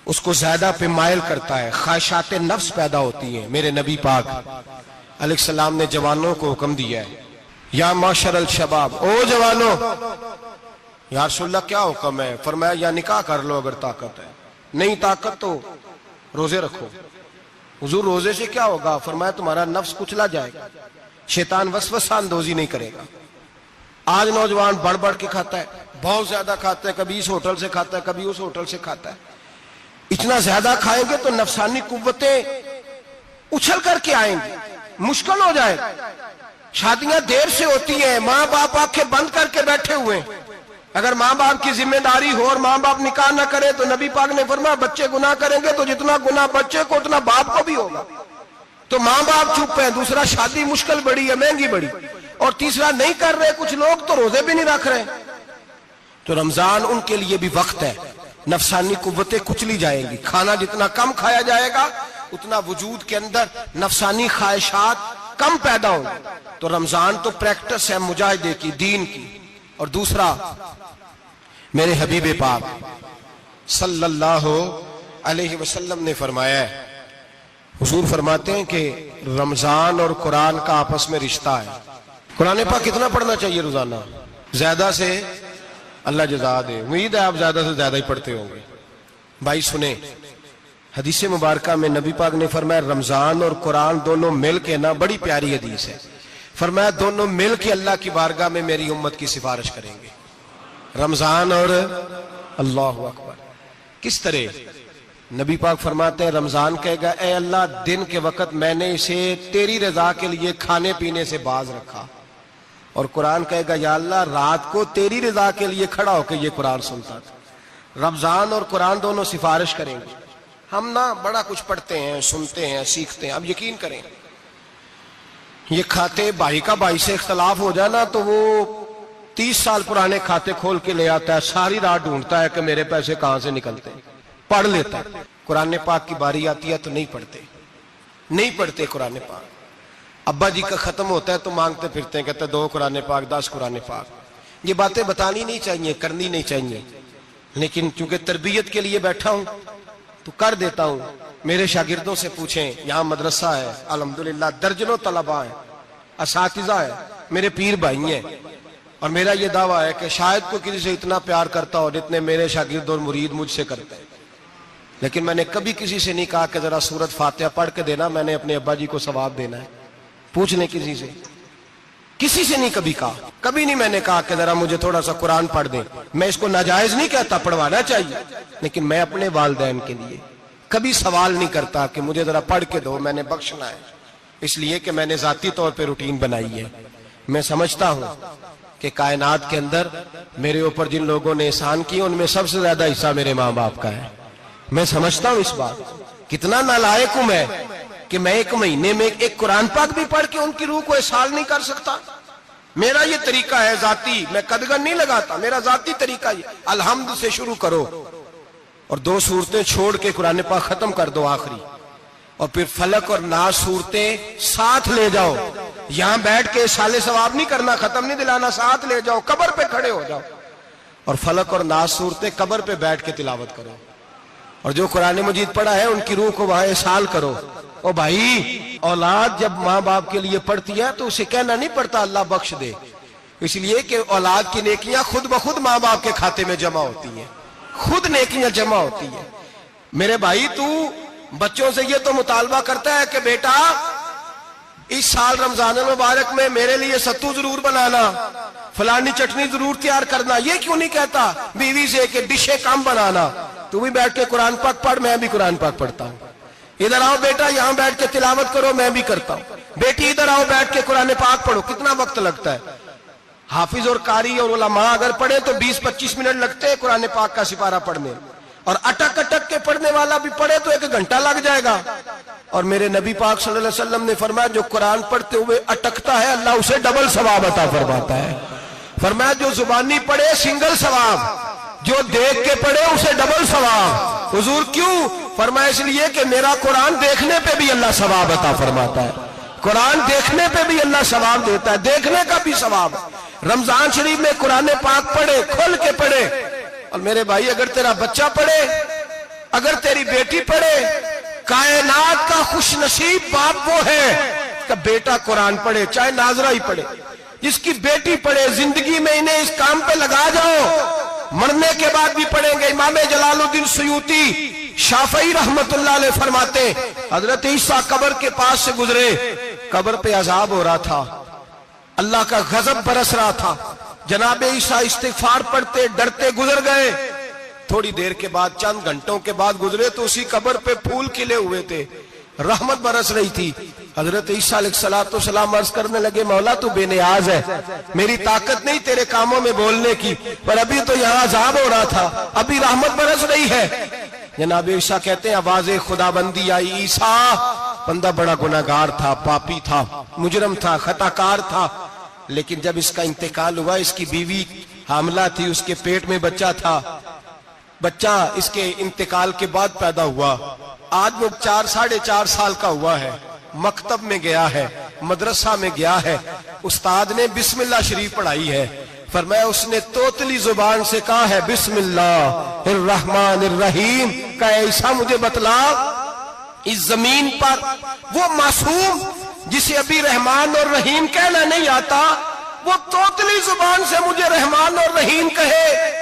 اس کو زیادہ پہ مائل کرتا ہے، خواہشات نفس پیدا ہوتی ہیں۔ میرے نبی پاک علیہ السلام نے جوانوں کو حکم دیا ہے، یا معاشر الشباب، او جوانوں، یا رسول اللہ کیا حکم ہے؟ فرمایا یا نکاح کر لو اگر طاقت ہے، نہیں طاقت تو روزے رکھو۔ حضور روزے سے کیا ہوگا؟ فرمایا تمہارا نفس کچلا جائے گا، شیطان وسوسہ اندوزی نہیں کرے گا۔ آج نوجوان بڑھ بڑھ کے کھاتا ہے، بہت زیادہ کھاتا ہے، کبھی اس ہوٹل سے کھاتا ہے، کبھی اس ہوٹل سے کھاتا ہے۔ اتنا زیادہ کھائیں گے تو نفسانی قوتیں اچھل کر کے آئیں گی، مشکل ہو جائے گا۔ شادیاں دیر سے ہوتی ہیں، ماں باپ آنکھیں بند کر کے بیٹھے ہوئے ہیں۔ اگر ماں باپ کی ذمہ داری ہو اور ماں باپ نکاح نہ کرے تو نبی پاک نے فرمایا بچے گناہ کریں گے تو جتنا گناہ بچے کو اتنا باپ کو بھی ہوگا۔ تو ماں باپ چپ ہیں، دوسرا شادی مشکل بڑی ہے، مہنگی بڑی، اور تیسرا نہیں کر رہے کچھ لوگ تو روزے بھی نہیں رکھ رہے۔ تو رمضان ان کے لیے بھی وقت ہے، نفسانی قوتیں کچلی جائیں گی، کھانا جتنا کم کھایا جائے گا اتنا وجود کے اندر نفسانی خواہشات کم پیدا ہوں گی۔ تو رمضان تو پریکٹس ہے مجاہدے کی، دین کی۔ اور دوسرا میرے حبیب پاک صلی اللہ علیہ وسلم نے فرمایا ہے، حضور فرماتے ہیں کہ رمضان اور قرآن کا آپس میں رشتہ ہے۔ قرآن پاک کتنا پڑھنا چاہیے روزانہ؟ زیادہ سے اللہ جزا دے. امید ہے آپ زیادہ سے زیادہ ہی پڑھتے ہوں گے. بھائی سنیں، حدیث مبارکہ میں نبی پاک نے فرمایا رمضان اور قرآن دونوں مل کے نا، بڑی پیاری حدیث ہے، فرمایا دونوں مل کے اللہ کی بارگاہ میں میری امت کی سفارش کریں گے. رمضان اور اللہ اکبر. کس طرح؟ نبی پاک فرماتے ہیں رمضان کہے گا اے اللہ دن کے وقت میں نے اسے تیری رضا کے لیے کھانے پینے سے باز رکھا، اور قرآن کہے گا یا اللہ رات کو تیری رضا کے لیے کھڑا ہو کے یہ قرآن سنتا تھا. رمضان اور قرآن دونوں سفارش کریں گے. ہم نا بڑا کچھ پڑھتے ہیں، سنتے ہیں، سیکھتے ہیں. اب یقین کریں یہ کھاتے بھائی کا بھائی سے اختلاف ہو جانا تو وہ 30 سال پرانے کھاتے کھول کے لے آتا ہے، ساری رات ڈھونڈتا ہے کہ میرے پیسے کہاں سے نکلتے ہیں، پڑھ لیتا ہے. قرآن پاک کی باری آتی ہے تو نہیں پڑھتے قرآن پاک. ابا جی کا ختم ہوتا ہے تو مانگتے پھرتے ہیں، کہتے 2 قرآن پاک 10 قرآن پاک. یہ باتیں بتانی نہیں چاہیے، کرنی نہیں چاہیے، لیکن چونکہ تربیت کے لیے بیٹھا ہوں تو کر دیتا ہوں. میرے شاگردوں سے پوچھیں، یہاں مدرسہ ہے الحمدللہ، درجنوں طلباء ہیں، اساتذہ ہیں، میرے پیر بھائی ہیں، اور میرا یہ دعویٰ ہے کہ شاید کوئی کسی سے اتنا پیار کرتا ہو جتنے میرے شاگرد اور مرید مجھ سے کرتے ہیں. لیکن میں نے کبھی کسی سے نہیں کہا کہ ذرا سورت فاتحہ پڑھ کے دینا، میں نے اپنے ابا جی کو ثواب دینا ہے. پوچھ لیں کسی سے، کسی سے نہیں کبھی کہا، کبھی نہیں میں نے کہا کہ ذرا مجھے تھوڑا سا قرآن پڑھ دیں. میں اس کو ناجائز نہیں کہتا، پڑھوانا چاہیے، لیکن میں اپنے والدین کے لیے کبھی سوال نہیں کرتا کہ مجھے ذرا پڑھ کے دو، میں نے بخشنا ہے، اس لیے کہ میں نے ذاتی طور پہ روٹین بنائی ہے. میں سمجھتا ہوں کہ کائنات کے اندر میرے اوپر جن لوگوں نے احسان کیے ان میں سب سے زیادہ حصہ میرے ماں باپ کا ہے. میں سمجھتا ہوں اس بات، کتنا نالائق ہوں میں کہ میں 1 مہینے میں ایک قرآن پاک بھی پڑھ کے ان کی روح کو احسان نہیں کر سکتا. میرا یہ طریقہ ہے ذاتی، میں قدغن نہیں لگاتا، میرا ذاتی طریقہ یہ الحمد سے شروع کرو اور 2 سورتیں چھوڑ کے قرآن پاک ختم کر دو آخری، اور پھر فلق اور ناس صورتیں ساتھ لے جاؤ. یہاں بیٹھ کے سالے ثواب نہیں کرنا، ختم نہیں دلانا، ساتھ لے جاؤ، قبر پہ کھڑے ہو جاؤ اور فلق اور ناس صورتیں قبر پہ بیٹھ کے تلاوت کرو، اور جو قرآن مجید پڑھا ہے ان کی روح کو وہاں احسال کرو. او بھائی، اولاد جب ماں باپ کے لیے پڑھتی ہے تو اسے کہنا نہیں پڑتا اللہ بخش دے، اس لیے کہ اولاد کی نیکیاں خود بخود ماں باپ کے کھاتے میں جمع ہوتی ہیں، خود نیکیاں جمع ہوتی ہیں. میرے بھائی تو بچوں سے یہ تو مطالبہ کرتا ہے کہ بیٹا اس سال رمضان المبارک میں میرے لیے ستو ضرور بنانا، فلانی چٹنی ضرور تیار کرنا. یہ کیوں نہیں کہتا بیوی سے کہ ڈشیں کم بنانا، تو بھی بیٹھ کے قرآن پاک پڑھ، میں بھی قرآن پاک پڑھتا ہوں. ادھر آؤ بیٹا یہاں بیٹھ کے تلاوت کرو، میں بھی کرتا ہوں. بیٹی ادھر آؤ بیٹھ کے قرآن پاک پڑھو. کتنا وقت لگتا ہے؟ حافظ اور قاری اور علماء اگر پڑھے تو 20-25 منٹ لگتے ہیں قرآن پاک کا سپارہ پڑھنے، اور اٹک اٹک کے پڑھنے والا بھی پڑھے تو 1 گھنٹہ لگ جائے گا. اور میرے نبی پاک صلی اللہ علیہ وسلم نے فرمایا جو قرآن پڑھتے ہوئے اٹکتا ہے اللہ اسے ڈبل ثواب عطا فرماتا ہے. فرمایا جو زبانی پڑھے سنگل ثواب، جو دیکھ کے پڑھے اسے ڈبل ثواب. حضور کیوں؟ فرمایا اس لیے کہ میرا قرآن دیکھنے پہ بھی اللہ ثواب عطا فرماتا ہے، قرآن دیکھنے پہ بھی اللہ ثواب دیتا ہے، دیکھنے کا بھی ثواب. رمضان شریف میں قرآن پاک پڑھے، کھول کے پڑھے. اور میرے بھائی اگر تیرا بچہ پڑھے، اگر تیری بیٹی پڑھے، کائنات کا خوش نصیب باپ وہ ہے کہ بیٹا قرآن پڑھے، چاہے ناظرہ ہی پڑھے. جس کی بیٹی پڑھے، زندگی میں انہیں اس کام پہ لگا جاؤ، مرنے کے بعد بھی پڑھیں گے. امام جلال الدین سیوطی شافعی رحمت اللہ علیہ فرماتے حضرت عیسیٰ قبر کے پاس سے گزرے، قبر پہ عذاب ہو رہا تھا، اللہ کا غضب برس رہا تھا. جناب عیسیٰ استغفار پڑھتے ڈرتے گزر گئے. تھوڑی دیر کے بعد، چند گھنٹوں کے بعد گزرے تو اسی قبر پہ پھول کھلے ہوئے تھے، رحمت برس رہی تھی. حضرت عیسیٰ علیہ السلام عرض کرنے لگے مولا تو بے نیاز ہے، میری طاقت نہیں تیرے کاموں میں بولنے کی، پر ابھی تو یہاں عذاب ہو رہا تھا، ابھی رحمت برس رہی ہے. جناب عیسیٰ کہتے ہیں آواز خدا بندی آئی، عیسیٰ بندہ بڑا گناہگار تھا، پاپی تھا، مجرم تھا، خطا کار تھا، لیکن جب اس کا انتقال ہوا، اس کی بیوی حاملہ تھی، اس کے پیٹ میں بچہ تھا، بچہ اس کے انتقال کے بعد پیدا ہوا. آج وہ 4-4.5 سال کا ہوا ہے، مکتب میں گیا ہے، مدرسہ میں گیا ہے، استاد نے بسم اللہ شریف پڑھائی ہے. فرمایا اس نے توتلی زبان سے کہا ہے بسم اللہ الرحمن الرحیم. کہا عیسیٰ مجھے بتلا اس زمین پر وہ معصوم جسے ابھی رحمان اور رحیم کہنا نہیں آتا، وہ توتلی زبان سے مجھے رحمان اور رحیم کہے.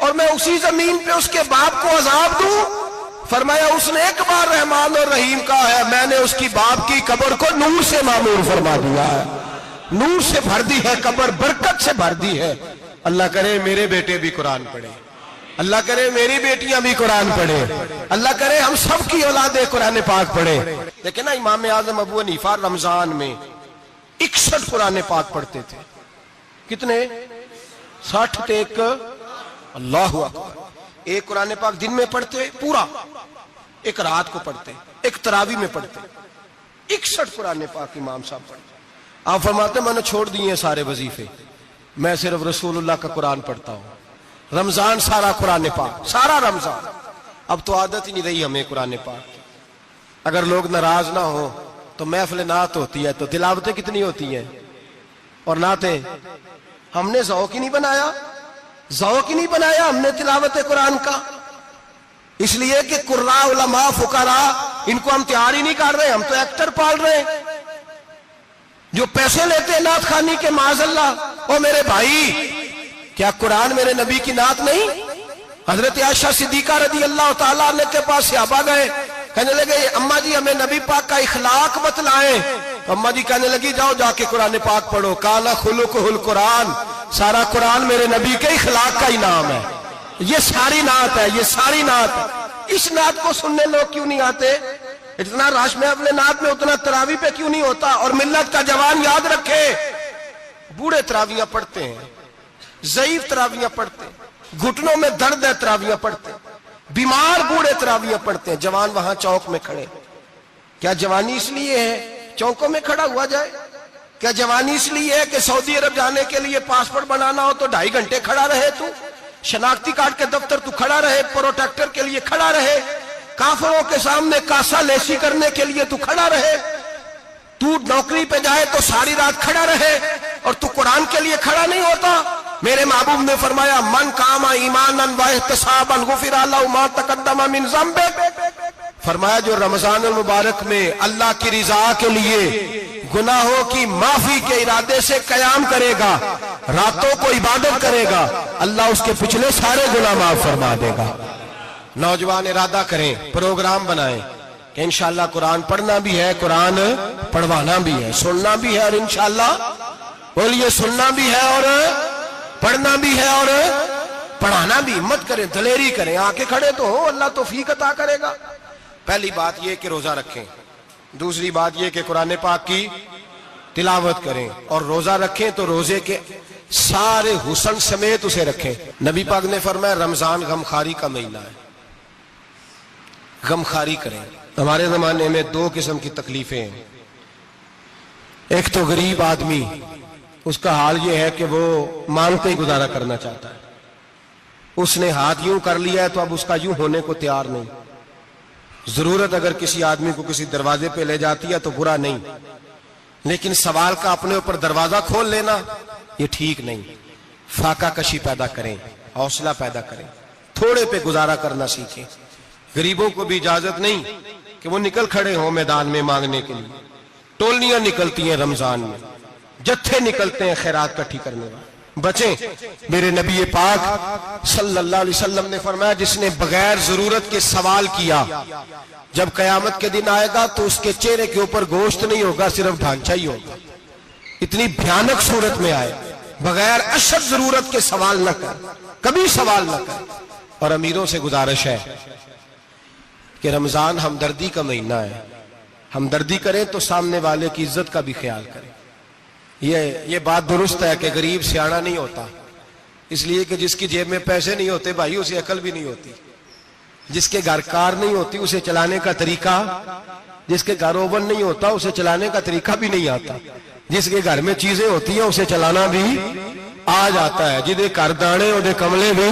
اور میں اسی زمین پہ اس کے باپ کو عذاب دوں؟ فرمایا اس نے ایک بار رحمان اور رحیم کہا ہے، میں نے اس کی باپ کی قبر کو نور سے معمور فرما دیا ہے، نور سے بھر دی ہے قبر، برکت سے بھر دی ہے۔ اللہ کرے میرے بیٹے بھی قرآن پڑھے، اللہ کرے میری بیٹیاں بھی قرآن پڑھے، اللہ کرے ہم سب کی اولادیں قرآن پاک پڑھے۔ لیکن نا امام اعظم ابو حنیفہ رمضان میں 61 قرآن پاک پڑھتے تھے۔ کتنے؟ 60 تھے ایک، اللہ اکبر، ایک قرآن پاک دن میں پڑھتے پورا، ایک رات کو پڑھتے، ایک تراویح میں پڑھتے، 61 قرآن پاک امام صاحب پڑھتے۔ آپ فرماتے میں نے چھوڑ دیے سارے وظیفے، میں صرف رسول اللہ کا قرآن پڑھتا ہوں۔ رمضان سارا قرآن پاک، سارا رمضان۔ اب تو عادت ہی نہیں رہی ہمیں قرآن پاک کی۔ اگر لوگ ناراض نہ ہو تو محفل نعت ہوتی ہے تو تلاوتیں کتنی ہوتی ہیں، اور نعتیں ہم نے ذوق ہی نہیں بنایا، ذوق ہی نہیں بنایا ہم نے تلاوت قرآن کا، اس لیے کہ قراء علماء فقراء ان کو ہم تیار ہی نہیں کر رہے، ہم تو ایکٹر پال رہے ہیں جو پیسے لیتے ہیں نعت خوانی کے، معاذ اللہ۔ او میرے بھائی، کیا قرآن میرے نبی کی نعت نہیں؟ حضرت عائشہ صدیقہ رضی اللہ تعالیٰ عنہ کے پاس صحابہ گئے، کہنے لگے اماں جی ہمیں نبی پاک کا اخلاق بتلائیں۔ اماں جی کہنے لگی جاؤ جا کے قرآن پاک پڑھو، کالا خلقہ القرآن، سارا قرآن میرے نبی کے اخلاق کا ہی نام ہے، یہ ساری نعت ہے، یہ ساری نعت ہے۔ اس نعت کو سننے لوگ کیوں نہیں آتے؟ اتنا راش میں اپنے نعت میں اتنا تراویح پہ کیوں نہیں ہوتا؟ اور ملت کا جوان یاد رکھے، بوڑھے تراویحاں پڑھتے ہیں، ضعیف تراویحاں پڑھتے ہیں، گھٹنوں میں درد ہے تراویحاں پڑھتے ہیں، بیمار بوڑھے تراویحاں پڑھتے ہیں، جوان وہاں چوک میں کھڑے۔ کیا جوانی اس لیے ہے چوکوں میں کھڑا ہوا جائے؟ کیا جوانی اس لیے ہے کہ سعودی عرب جانے کے لیے پاسپورٹ بنانا ہو تو 2.5 گھنٹے کھڑا رہے؟ تو شناختی کارڈ کے دفتر تو کھڑا رہے، پروٹیکٹر کے لیے کھڑا رہے، کافروں کے سامنے کاسا لیسی کرنے کے لیے تو کھڑا رہے، تو نوکری پہ جائے تو ساری رات کھڑا رہے، اور تو قرآن کے لیے کھڑا نہیں ہوتا؟ میرے محبوب نے فرمایا من قام ایمانا واحتسابا غفر له ما تقدم من ذنبه، فرمایا جو رمضان المبارک میں اللہ کی رضا کے لیے گناہوں کی معافی کے ارادے سے قیام کرے گا، راتوں کو عبادت کرے گا، اللہ اس کے پچھلے سارے گناہ معاف فرما دے گا۔ نوجوان ارادہ کریں، پروگرام بنائیں کہ انشاءاللہ قرآن پڑھنا بھی ہے، قرآن پڑھوانا بھی ہے، سننا بھی ہے، اور انشاءاللہ بولیے سننا بھی ہے اور پڑھنا بھی ہے اور پڑھانا بھی۔ ہمت کریں، دلیری کریں، آ کے کھڑے تو ہو، اللہ توفیق عطا کرے گا۔ پہلی بات یہ کہ روزہ رکھیں، دوسری بات یہ کہ قرآن پاک کی تلاوت کریں، اور روزہ رکھیں تو روزے کے سارے حسن سمیت اسے رکھیں۔ نبی پاک نے فرمایا رمضان غمخاری کا مہینہ ہے، غمخاری کریں۔ ہمارے زمانے میں 2 قسم کی تکلیفیں ہیں، ایک تو غریب آدمی، اس کا حال یہ ہے کہ وہ مانگتے ہی گزارا کرنا چاہتا ہے، اس نے ہاتھ یوں کر لیا ہے تو اب اس کا یوں ہونے کو تیار نہیں۔ ضرورت اگر کسی آدمی کو کسی دروازے پہ لے جاتی ہے تو برا نہیں، لیکن سوال کا اپنے اوپر دروازہ کھول لینا یہ ٹھیک نہیں۔ فاقہ کشی پیدا کریں، حوصلہ پیدا کریں، تھوڑے پہ گزارا کرنا سیکھیں۔ غریبوں کو بھی اجازت نہیں کہ وہ نکل کھڑے ہوں میدان میں مانگنے کے لیے، ٹولیاں نکلتی ہیں رمضان میں، جتھے نکلتے ہیں خیرات کٹھی کرنے والے۔ بچیں، میرے نبی پاک صلی اللہ علیہ وسلم نے فرمایا جس نے بغیر ضرورت کے سوال کیا، جب قیامت کے دن آئے گا تو اس کے چہرے کے اوپر گوشت نہیں ہوگا، صرف ڈھانچہ ہی ہوگا۔ اتنی بھیانک صورت میں آئے، بغیر اشد ضرورت کے سوال نہ کر، کبھی سوال نہ کر۔ اور امیروں سے گزارش ہے کہ رمضان ہمدردی کا مہینہ ہے، ہمدردی کریں تو سامنے والے کی عزت کا بھی خیال کریں۔ یہ بات درست ہے کہ غریب سیاڑا نہیں ہوتا، اس لیے کہ جس کی جیب میں پیسے نہیں ہوتے بھائی اسے عقل بھی نہیں ہوتی، جس کے گھر کار نہیں ہوتی اسے چلانے کا طریقہ، جس کے گھر اوون نہیں ہوتا اسے چلانے کا طریقہ بھی نہیں آتا، جس کے گھر میں چیزیں ہوتی ہیں اسے چلانا بھی آ جاتا ہے، جدے گھر دانے اودے کملے بھی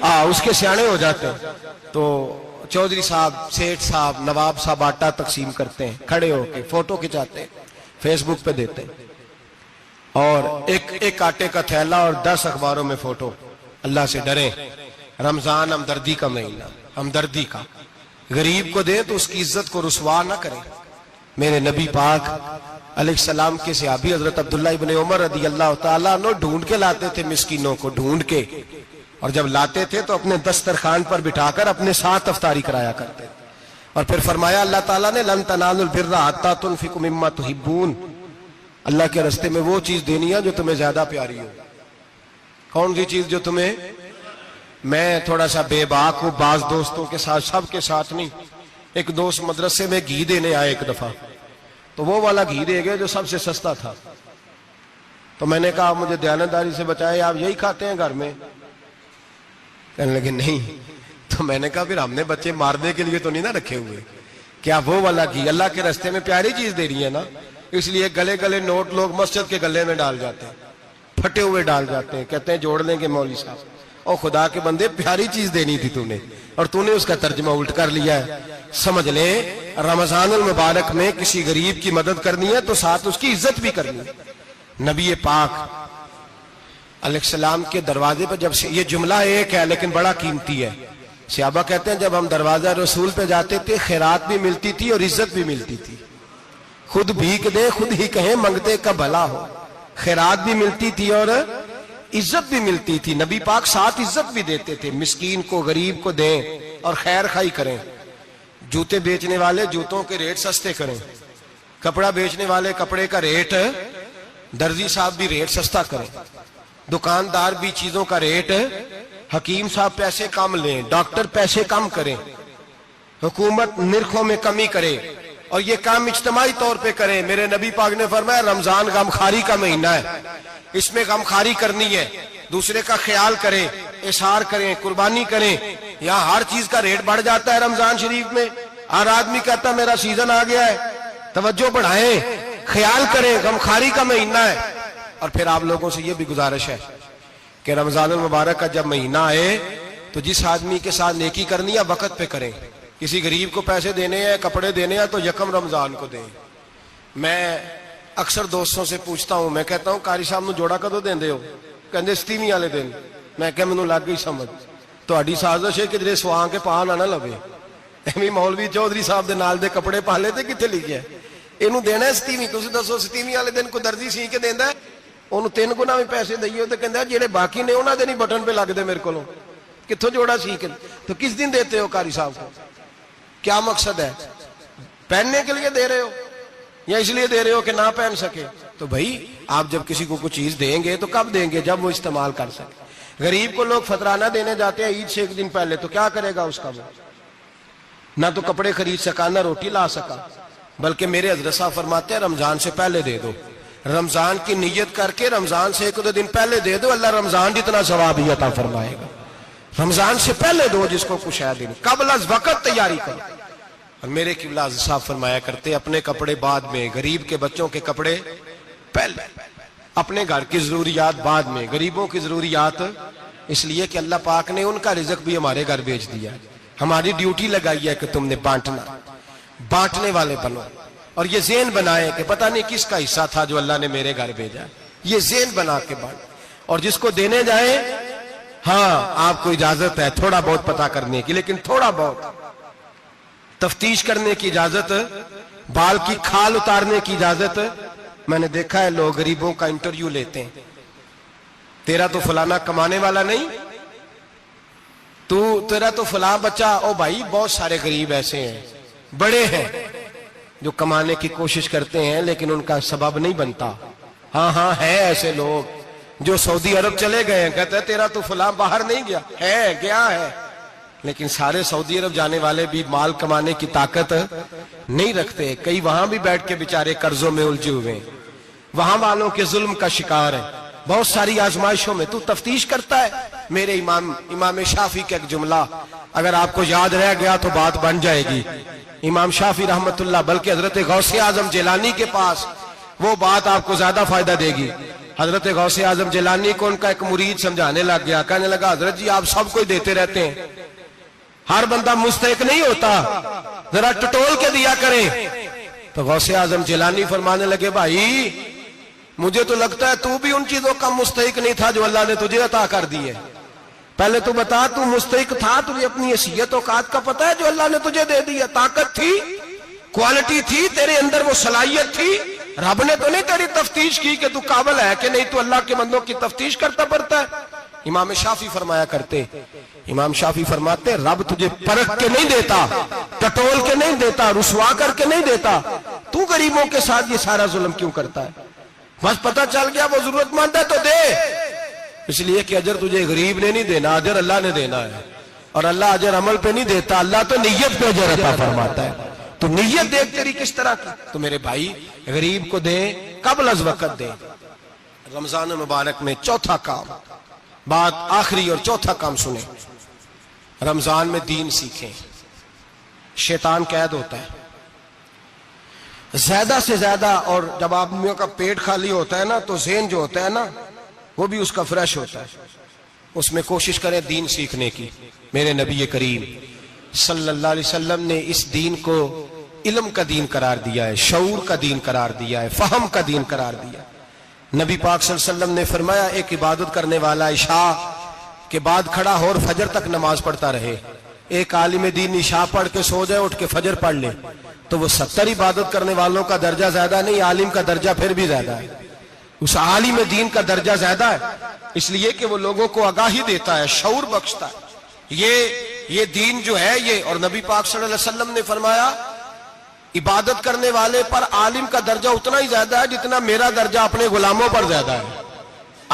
اس کے سیانے ہو جاتے ہیں۔ تو چودھری صاحب، سیٹھ صاحب، نواب صاحب آٹا تقسیم کرتے ہیں، کھڑے ہو کے فوٹو کھچاتے ہیں، فیس بک پہ دیتے ہیں، اور ایک آٹے کا تھیلا اور 10 اخباروں میں فوٹو۔ اللہ سے ڈریں، رمضان ہمدردی کا مہینہ، ہمدردی کا، غریب کو دیں تو اس کی عزت کو رسوا نہ کریں۔ میرے نبی پاک علیہ السلام کے صحابی حضرت عبداللہ ابن عمر رضی اللہ تعالیٰ عنہ ڈھونڈ کے لاتے تھے مسکینوں کو، ڈھونڈ کے، اور جب لاتے تھے تو اپنے دسترخوان پر بٹھا کر اپنے ساتھ افطاری کرایا کرتے تھے. اور پھر فرمایا اللہ تعالیٰ نے لن تنالوا البر حتی تنفقوا مما تحبون، اللہ کے راستے میں وہ چیز دینی ہے جو تمہیں زیادہ پیاری ہو. کون سی چیز جو تمہیں؟ میں تھوڑا سا بے باک ہوں، بعض دوستوں کے ساتھ، سب کے ساتھ نہیں. ایک دوست مدرسے میں گھی دینے آئے ایک دفعہ، تو وہ والا گھی دے گئے جو سب سے سستا تھا. تو میں نے کہا مجھے دیانتداری سے بچائے، آپ یہی کھاتے ہیں گھر میں؟ کہنے لگے نہیں. تو میں نے کہا پھر ہم نے بچے مارنے کے لیے تو نہیں نا رکھے ہوئے، کیا وہ والا گھی اللہ کے راستے میں پیاری چیز دے رہی ہے نا، اس لیے گلے گلے نوٹ لوگ مسجد کے گلے میں ڈال جاتے ہیں، پھٹے ہوئے ڈال جاتے ہیں، کہتے ہیں جوڑ لیں گے مولوی صاحب. اور خدا کے بندے پیاری چیز دینی تھی تو نے، اور تو نے اس کا ترجمہ الٹ کر لیا ہے. سمجھ لیں رمضان المبارک میں کسی غریب کی مدد کرنی ہے تو ساتھ اس کی عزت بھی کرنی ہے. نبی پاک علیہ السلام کے دروازے پر جب سے، یہ جملہ ایک ہے لیکن بڑا قیمتی ہے، صحابہ کہتے ہیں جب ہم دروازہ رسول پہ جاتے تھے خیرات بھی ملتی تھی اور عزت بھی ملتی تھی. خود بھیک دے خود ہی کہیں منگتے کا بھلا ہو، خیرات بھی ملتی تھی اور عزت بھی ملتی تھی. نبی پاک ساتھ عزت بھی دیتے تھے، مسکین کو غریب کو دیں اور خیر خائی کریں. جوتے بیچنے والے جوتوں کے ریٹ سستے کریں، کپڑا بیچنے والے کپڑے کا ریٹ، درزی صاحب بھی ریٹ سستا کریں، دکاندار بھی چیزوں کا ریٹ، حکیم صاحب پیسے کم لیں، ڈاکٹر پیسے کم کریں، حکومت نرخوں میں کمی کرے، اور یہ کام اجتماعی طور پہ کریں. میرے نبی پاک نے فرمایا رمضان غمخواری کا مہینہ ہے، اس میں غمخواری کرنی ہے، دوسرے کا خیال کریں، اظہار کریں، قربانی کریں. یہاں ہر چیز کا ریٹ بڑھ جاتا ہے رمضان شریف میں. ہر آدمی کہتا ہے میرا سیزن آ گیا ہے، توجہ بڑھائیں، خیال کریں، غمخواری کا مہینہ ہے. اور پھر آپ لوگوں سے یہ بھی گزارش ہے کہ رمضان المبارک کا جب مہینہ آئے تو جس آدمی کے ساتھ نیکی کرنی ہے وقت پہ کریں. کسی غریب کو پیسے دینے ہیں، کپڑے دینے ہیں تو یکم رمضان کو دیں. میں اکثر دوستوں سے پوچھتا ہوں، میں کہتا ہوں قاری صاحب نو جوڑا کدو دیندے ہو؟ کہندے ستیویں والے دن. میں کہ مینوں لگ گئی سمجھ، تہاڈی سازش ہے کہ جڑے سواں کے پا نہ لوے. ایویں مولوی چودھری صاحب دے نال دے کپڑے پا لے تے کتنے لکھیا ہے اینوں دینا ہے ستیویں. تسی دسو ستیویں والے دن کو درزی سی کے دیندا ہے، انہوں 3 گنا بھی پیسے دئیے تو کہندا جڑے باقی نے انہاں دے نہیں بٹن پہ لگ دے میرے کولوں، کتھوں جوڑا سی کے. تو کس دن دیتے ہو قاری صاحب کو؟ کیا مقصد ہے؟ پہننے کے لیے دے رہے ہو یا اس لیے دے رہے ہو کہ نہ پہن سکے؟ تو بھائی آپ جب کسی کو کچھ چیز دیں گے تو کب دیں گے؟ جب وہ استعمال کر سکے. غریب کو لوگ فطرانہ دینے جاتے ہیں عید سے 1 دن پہلے، تو کیا کرے گا اس کا؟ وہ نہ تو کپڑے خرید سکا نہ روٹی لا سکا. بلکہ میرے حضرت صاحب فرماتے ہیں رمضان سے پہلے دے دو، رمضان کی نیت کر کے رمضان سے 1-2 دن پہلے دے دو، اللہ رمضان جتنا ثواب ہی عطا فرمائے گا. رمضان سے پہلے دو جس کو کچھ ہے دن، قبل از وقت تیاری کرو. اور میرے قبلہ حضرت صاحب فرمایا کرتے اپنے کپڑے بعد میں، غریب کے بچوں کے کپڑے پہلے، اپنے گھر کی ضروریات بعد میں، غریبوں کی ضروریات. اس لیے کہ اللہ پاک نے ان کا رزق بھی ہمارے گھر بھیج دیا. ہماری ڈیوٹی لگائی ہے کہ تم نے بانٹنا، بانٹنے والے بنو. اور یہ ذہن بنائے کہ پتہ نہیں کس کا حصہ تھا جو اللہ نے میرے گھر بھیجا. یہ ذہن بنا کے بانٹ. اور جس کو دینے جائیں، ہاں آپ کو اجازت ہے تھوڑا بہت پتہ کرنے کی، لیکن تھوڑا بہت تفتیش کرنے کی اجازت، بال کی کھال اتارنے کی اجازت. میں نے دیکھا ہے لوگ غریبوں کا انٹرویو لیتے ہیں، تیرا تو فلانا کمانے والا نہیں، تیرا تو فلاں بچہ. او بھائی بہت سارے غریب ایسے ہیں، بڑے ہیں جو کمانے کی کوشش کرتے ہیں لیکن ان کا سبب نہیں بنتا. ہاں ہے ایسے لوگ جو سعودی عرب چلے گئے ہیں، کہتے ہیں تیرا تو فلاں باہر نہیں گیا ہے، گیا ہے، لیکن سارے سعودی عرب جانے والے بھی مال کمانے کی طاقت نہیں رکھتے. کئی وہاں بھی بیٹھ کے بیچارے قرضوں میں الجھے ہوئے ہیں، وہاں والوں کے ظلم کا شکار ہیں، بہت ساری آزمائشوں میں. تو تفتیش کرتا ہے. میرے امام شافعی کا ایک جملہ اگر آپ کو یاد رہ گیا تو بات بن جائے گی. امام شافعی رحمت اللہ، بلکہ حضرت غوث اعظم جیلانی کے پاس وہ بات آپ کو زیادہ فائدہ دے گی. حضرت غوث اعظم جیلانی کو ان کا ایک مرید سمجھانے لگ گیا، کہنے لگا حضرت جی آپ سب کو دیتے رہتے ہیں، ہر بندہ مستحق نہیں ہوتا، ذرا ٹٹول کے دیا کریں. تو غوث اعظم جیلانی فرمانے لگے بھائی مجھے تو لگتا ہے تو بھی ان چیزوں کا مستحق نہیں تھا جو اللہ نے تجھے عطا کر دی ہے. پہلے تو بتا تو مستحق تھا، تجھے اپنی حیثیت اوقات کا پتہ ہے جو اللہ نے تجھے دے دی ہے؟ طاقت تھی، کوالٹی تھی، تیرے اندر وہ صلاحیت تھی. رب نے تو نہیں تیری تفتیش کی کہ تو قابل ہے کہ نہیں، تو اللہ کے بندوں کی تفتیش کرتا پڑتا ہے. امام شافعی فرمایا کرتے، امام شافعی فرماتے رب تجھے پرکھ کے نہیں دیتا، ٹٹول کے نہیں دیتا، رسوا کر کے نہیں دیتا، تو غریبوں کے ساتھ یہ سارا ظلم کیوں کرتا ہے؟ بس پتہ چل گیا وہ ضرورت مند ہے تو دے، اس لیے کہ اجر تجھے غریب نے نہیں دینا، اجر اللہ نے دینا ہے، اور اللہ اجر عمل پہ نہیں دیتا، اللہ تو نیت پہ اجر عطا فرماتا ہے۔ تو نیت دیکھ تیری کس طرح کی، تو میرے بھائی غریب کو دے، قبل از وقت دے۔ رمضان مبارک میں چوتھا کام، بات آخری اور چوتھا کام سنیں، رمضان میں دین سیکھیں۔ شیطان قید ہوتا ہے زیادہ سے زیادہ، اور جب آدمیوں کا پیٹ خالی ہوتا ہے نا تو ذہن جو ہوتا ہے نا وہ بھی اس کا فریش ہوتا ہے، اس میں کوشش کریں دین سیکھنے کی۔ میرے نبی کریم صلی اللہ علیہ وسلم نے اس دین کو علم کا دین قرار دیا ہے، شعور کا دین قرار دیا ہے، فہم کا دین قرار دیا ہے۔ نبی پاک صلی اللہ علیہ وسلم نے فرمایا ایک عبادت کرنے والا عشاء کے بعد کھڑا ہو اور فجر تک نماز پڑھتا رہے، ایک عالم دین عشاء پڑھ کے سو جائے اٹھ کے فجر پڑھ لے تو وہ 70 عبادت کرنے والوں کا درجہ زیادہ نہیں، عالم کا درجہ پھر بھی زیادہ ہے، اس عالم دین کا درجہ زیادہ ہے، اس لیے کہ وہ لوگوں کو آگاہی دیتا ہے، شعور بخشتا ہے۔ یہ دین جو ہے یہ، اور نبی پاک صلی اللہ علیہ وسلم نے فرمایا عبادت کرنے والے پر عالم کا درجہ اتنا ہی زیادہ ہے جتنا میرا درجہ اپنے غلاموں پر زیادہ ہے۔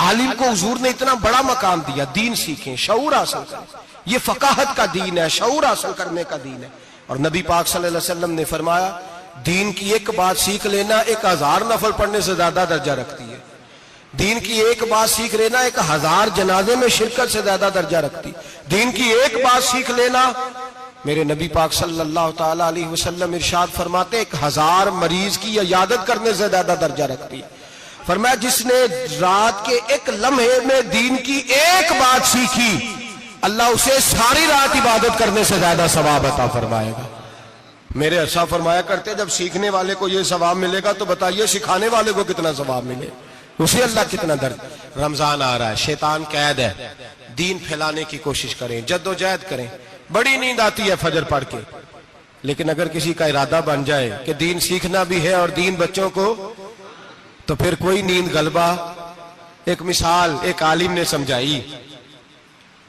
عالم کو حضور نے اتنا بڑا مقام دیا۔ دین سیکھیں، شعور حاصل کریں، یہ فقاہت کا دین ہے، شعور حاصل کرنے کا دین ہے۔ اور نبی پاک صلی اللہ علیہ وسلم نے فرمایا دین کی ایک بات سیکھ لینا 1000 نفل پڑھنے سے زیادہ درجہ رکھتی ہے، دین کی ایک بات سیکھ لینا 1000 جنازے میں شرکت سے زیادہ درجہ رکھتی، دین کی ایک بات سیکھ لینا، میرے نبی پاک صلی اللہ تعالی علیہ وسلم ارشاد فرماتے 1000 مریض کی عیادت کرنے سے زیادہ درجہ رکھتی۔ فرمایا جس نے رات کے ایک لمحے میں دین کی ایک بات سیکھی اللہ اسے ساری رات عبادت کرنے سے زیادہ ثواب عطا فرمائے گا۔ میرے ارشاد فرمایا کرتے جب سیکھنے والے کو یہ ثواب ملے گا تو بتائیے سکھانے والے کو کتنا ثواب ملے، اسے اللہ کتنا درد۔ رمضان آ رہا ہے، شیطان قید ہے، دین پھیلانے کی کوشش کریں، جد و جہد کریں۔ بڑی نیند آتی ہے فجر پڑھ کے، لیکن اگر کسی کا ارادہ بن جائے کہ دین سیکھنا بھی ہے اور دین بچوں کو، تو پھر کوئی نیند غلبہ۔ ایک مثال ایک عالم نے سمجھائی،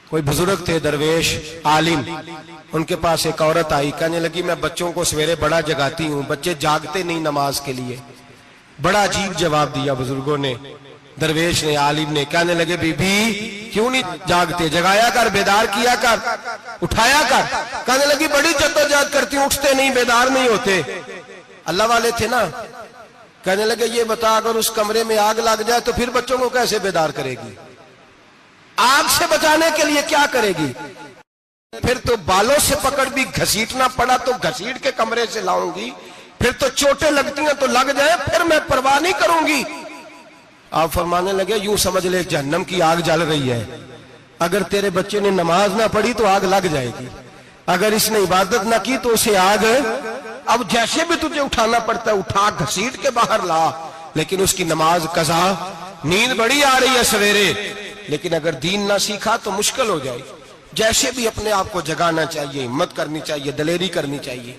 کوئی بزرگ تھے درویش عالم، ان کے پاس ایک عورت آئی، کہنے لگی میں بچوں کو سویرے بڑا جگاتی ہوں، بچے جاگتے نہیں نماز کے لیے۔ بڑا عجیب جواب دیا بزرگوں نے، درویش نے، عالم نے، کہنے لگے بی بی کیوں نہیں جاگتے، جگایا کر، بیدار کیا کر، اٹھایا کر۔ کہنے لگی بڑی جدوجہد کرتی ہوں، اٹھتے نہیں، بیدار نہیں ہوتے۔ اللہ والے تھے نا۔ کہنے لگے یہ بتا اگر اس کمرے میں آگ لگ جائے تو پھر بچوں کو کیسے بیدار کرے گی، آگ سے بچانے کے لیے کیا کرے گی؟ پھر تو بالوں سے پکڑ بھی گھسیٹنا پڑا تو گھسیٹ کے کمرے سے لاؤں گی، پھر تو چوٹیں لگتی ہیں تو لگ جائیں، پھر میں پرواہ نہیں کروں گی۔ آپ فرمانے لگے یوں سمجھ لے جہنم کی آگ جل رہی ہے، اگر تیرے بچے نے نماز نہ پڑھی تو آگ لگ جائے گی، اگر اس نے عبادت نہ کی تو اسے آگ، اب جیسے بھی تجھے اٹھانا پڑتا ہے اٹھا گھسیٹ کے باہر لا، لیکن اس کی نماز قضا۔ نیند بڑی آ رہی ہے سویرے، لیکن اگر دین نہ سیکھا تو مشکل ہو جائے۔ جیسے بھی اپنے آپ کو جگانا چاہیے، ہمت کرنی چاہیے، دلیری کرنی چاہیے۔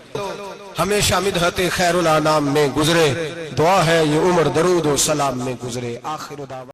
ہمیشہ مدحت خیر الانام میں گزرے، دعا ہے یہ عمر درود و سلام میں گزرے۔ آخر دعوانا